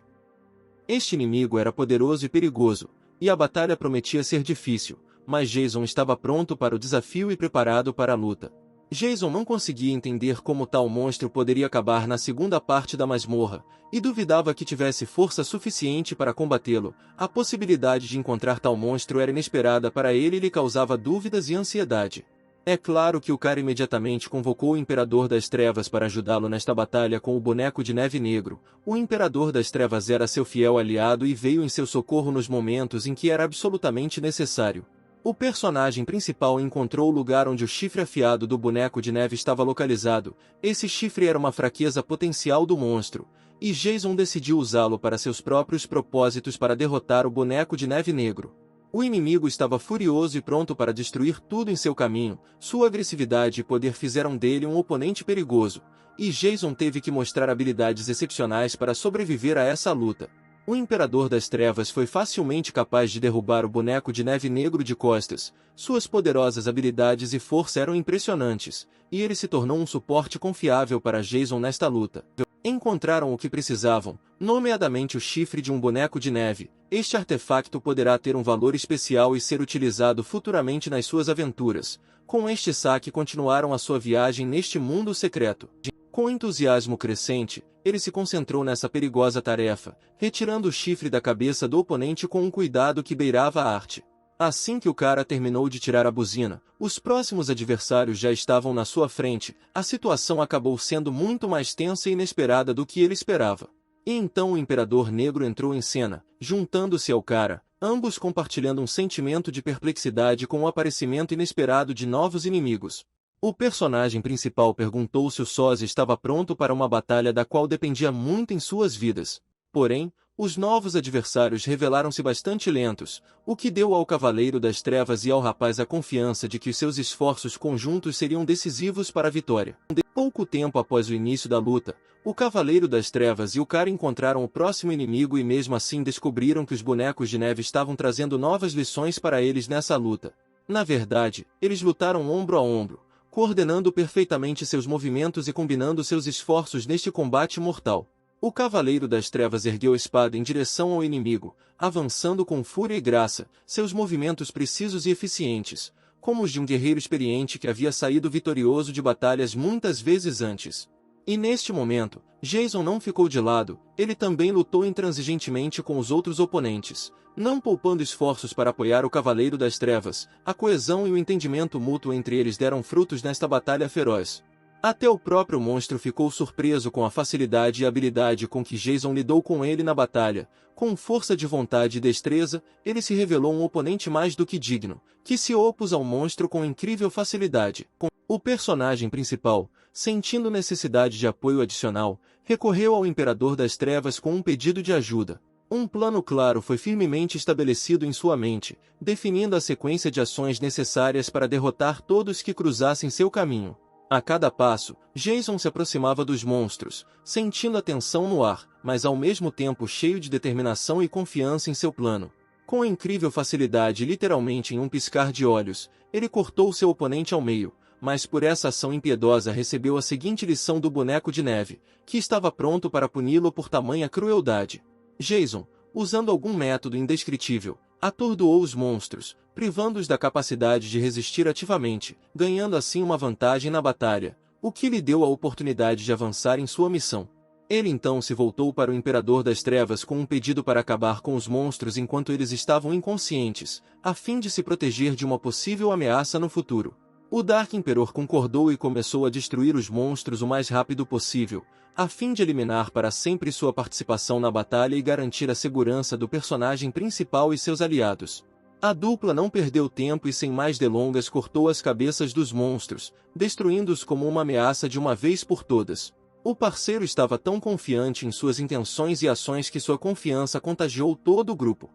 Este inimigo era poderoso e perigoso, e a batalha prometia ser difícil, mas Jason estava pronto para o desafio e preparado para a luta. Jason não conseguia entender como tal monstro poderia acabar na segunda parte da masmorra, e duvidava que tivesse força suficiente para combatê-lo. A possibilidade de encontrar tal monstro era inesperada para ele e lhe causava dúvidas e ansiedade. É claro que o cara imediatamente convocou o Imperador das Trevas para ajudá-lo nesta batalha com o boneco de neve negro. O Imperador das Trevas era seu fiel aliado e veio em seu socorro nos momentos em que era absolutamente necessário. O personagem principal encontrou o lugar onde o chifre afiado do boneco de neve estava localizado. Esse chifre era uma fraqueza potencial do monstro, e Jason decidiu usá-lo para seus próprios propósitos para derrotar o boneco de neve negro. O inimigo estava furioso e pronto para destruir tudo em seu caminho. Sua agressividade e poder fizeram dele um oponente perigoso, e Jason teve que mostrar habilidades excepcionais para sobreviver a essa luta. O Imperador das Trevas foi facilmente capaz de derrubar o boneco de neve negro de costas. Suas poderosas habilidades e força eram impressionantes, e ele se tornou um suporte confiável para Jason nesta luta. Encontraram o que precisavam, nomeadamente o chifre de um boneco de neve. Este artefacto poderá ter um valor especial e ser utilizado futuramente nas suas aventuras. Com este saque continuaram a sua viagem neste mundo secreto. Com entusiasmo crescente, ele se concentrou nessa perigosa tarefa, retirando o chifre da cabeça do oponente com um cuidado que beirava a arte. Assim que o cara terminou de tirar a buzina, os próximos adversários já estavam na sua frente. A situação acabou sendo muito mais tensa e inesperada do que ele esperava. E então o Imperador Negro entrou em cena, juntando-se ao cara, ambos compartilhando um sentimento de perplexidade com o aparecimento inesperado de novos inimigos. O personagem principal perguntou se o sósia estava pronto para uma batalha da qual dependia muito em suas vidas. Porém, os novos adversários revelaram-se bastante lentos, o que deu ao Cavaleiro das Trevas e ao rapaz a confiança de que os seus esforços conjuntos seriam decisivos para a vitória. Pouco tempo após o início da luta, o Cavaleiro das Trevas e o cara encontraram o próximo inimigo e mesmo assim descobriram que os bonecos de neve estavam trazendo novas lições para eles nessa luta. Na verdade, eles lutaram ombro a ombro, coordenando perfeitamente seus movimentos e combinando seus esforços neste combate mortal. O Cavaleiro das Trevas ergueu a espada em direção ao inimigo, avançando com fúria e graça, seus movimentos precisos e eficientes, como os de um guerreiro experiente que havia saído vitorioso de batalhas muitas vezes antes. E neste momento, Jason não ficou de lado, ele também lutou intransigentemente com os outros oponentes, não poupando esforços para apoiar o Cavaleiro das Trevas. A coesão e o entendimento mútuo entre eles deram frutos nesta batalha feroz. Até o próprio monstro ficou surpreso com a facilidade e habilidade com que Jason lidou com ele na batalha. Com força de vontade e destreza, ele se revelou um oponente mais do que digno, que se opôs ao monstro com incrível facilidade. O personagem principal, sentindo necessidade de apoio adicional, recorreu ao Imperador das Trevas com um pedido de ajuda. Um plano claro foi firmemente estabelecido em sua mente, definindo a sequência de ações necessárias para derrotar todos que cruzassem seu caminho. A cada passo, Jason se aproximava dos monstros, sentindo a tensão no ar, mas ao mesmo tempo cheio de determinação e confiança em seu plano. Com incrível facilidade e literalmente em um piscar de olhos, ele cortou seu oponente ao meio, mas por essa ação impiedosa recebeu a seguinte lição do boneco de neve, que estava pronto para puni-lo por tamanha crueldade. Jason, usando algum método indescritível, atordoou os monstros, privando-os da capacidade de resistir ativamente, ganhando assim uma vantagem na batalha, o que lhe deu a oportunidade de avançar em sua missão. Ele então se voltou para o Imperador das Trevas com um pedido para acabar com os monstros enquanto eles estavam inconscientes, a fim de se proteger de uma possível ameaça no futuro. O Dark Emperor concordou e começou a destruir os monstros o mais rápido possível, a fim de eliminar para sempre sua participação na batalha e garantir a segurança do personagem principal e seus aliados. A dupla não perdeu tempo e sem mais delongas cortou as cabeças dos monstros, destruindo-os como uma ameaça de uma vez por todas. O parceiro estava tão confiante em suas intenções e ações que sua confiança contagiou todo o grupo.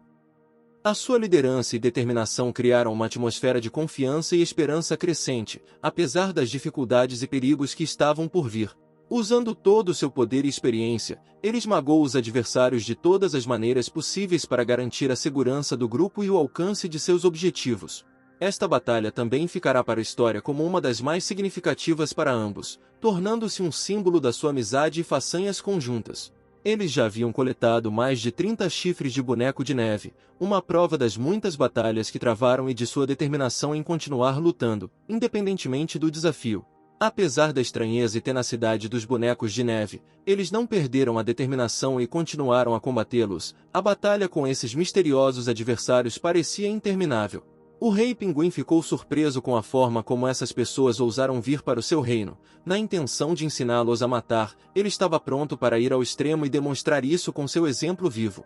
A sua liderança e determinação criaram uma atmosfera de confiança e esperança crescente, apesar das dificuldades e perigos que estavam por vir. Usando todo o seu poder e experiência, ele esmagou os adversários de todas as maneiras possíveis para garantir a segurança do grupo e o alcance de seus objetivos. Esta batalha também ficará para a história como uma das mais significativas para ambos, tornando-se um símbolo da sua amizade e façanhas conjuntas. Eles já haviam coletado mais de 30 chifres de boneco de neve, uma prova das muitas batalhas que travaram e de sua determinação em continuar lutando, independentemente do desafio. Apesar da estranheza e tenacidade dos bonecos de neve, eles não perderam a determinação e continuaram a combatê-los. A batalha com esses misteriosos adversários parecia interminável. O Rei Pinguim ficou surpreso com a forma como essas pessoas ousaram vir para o seu reino. Na intenção de ensiná-los a matar, ele estava pronto para ir ao extremo e demonstrar isso com seu exemplo vivo.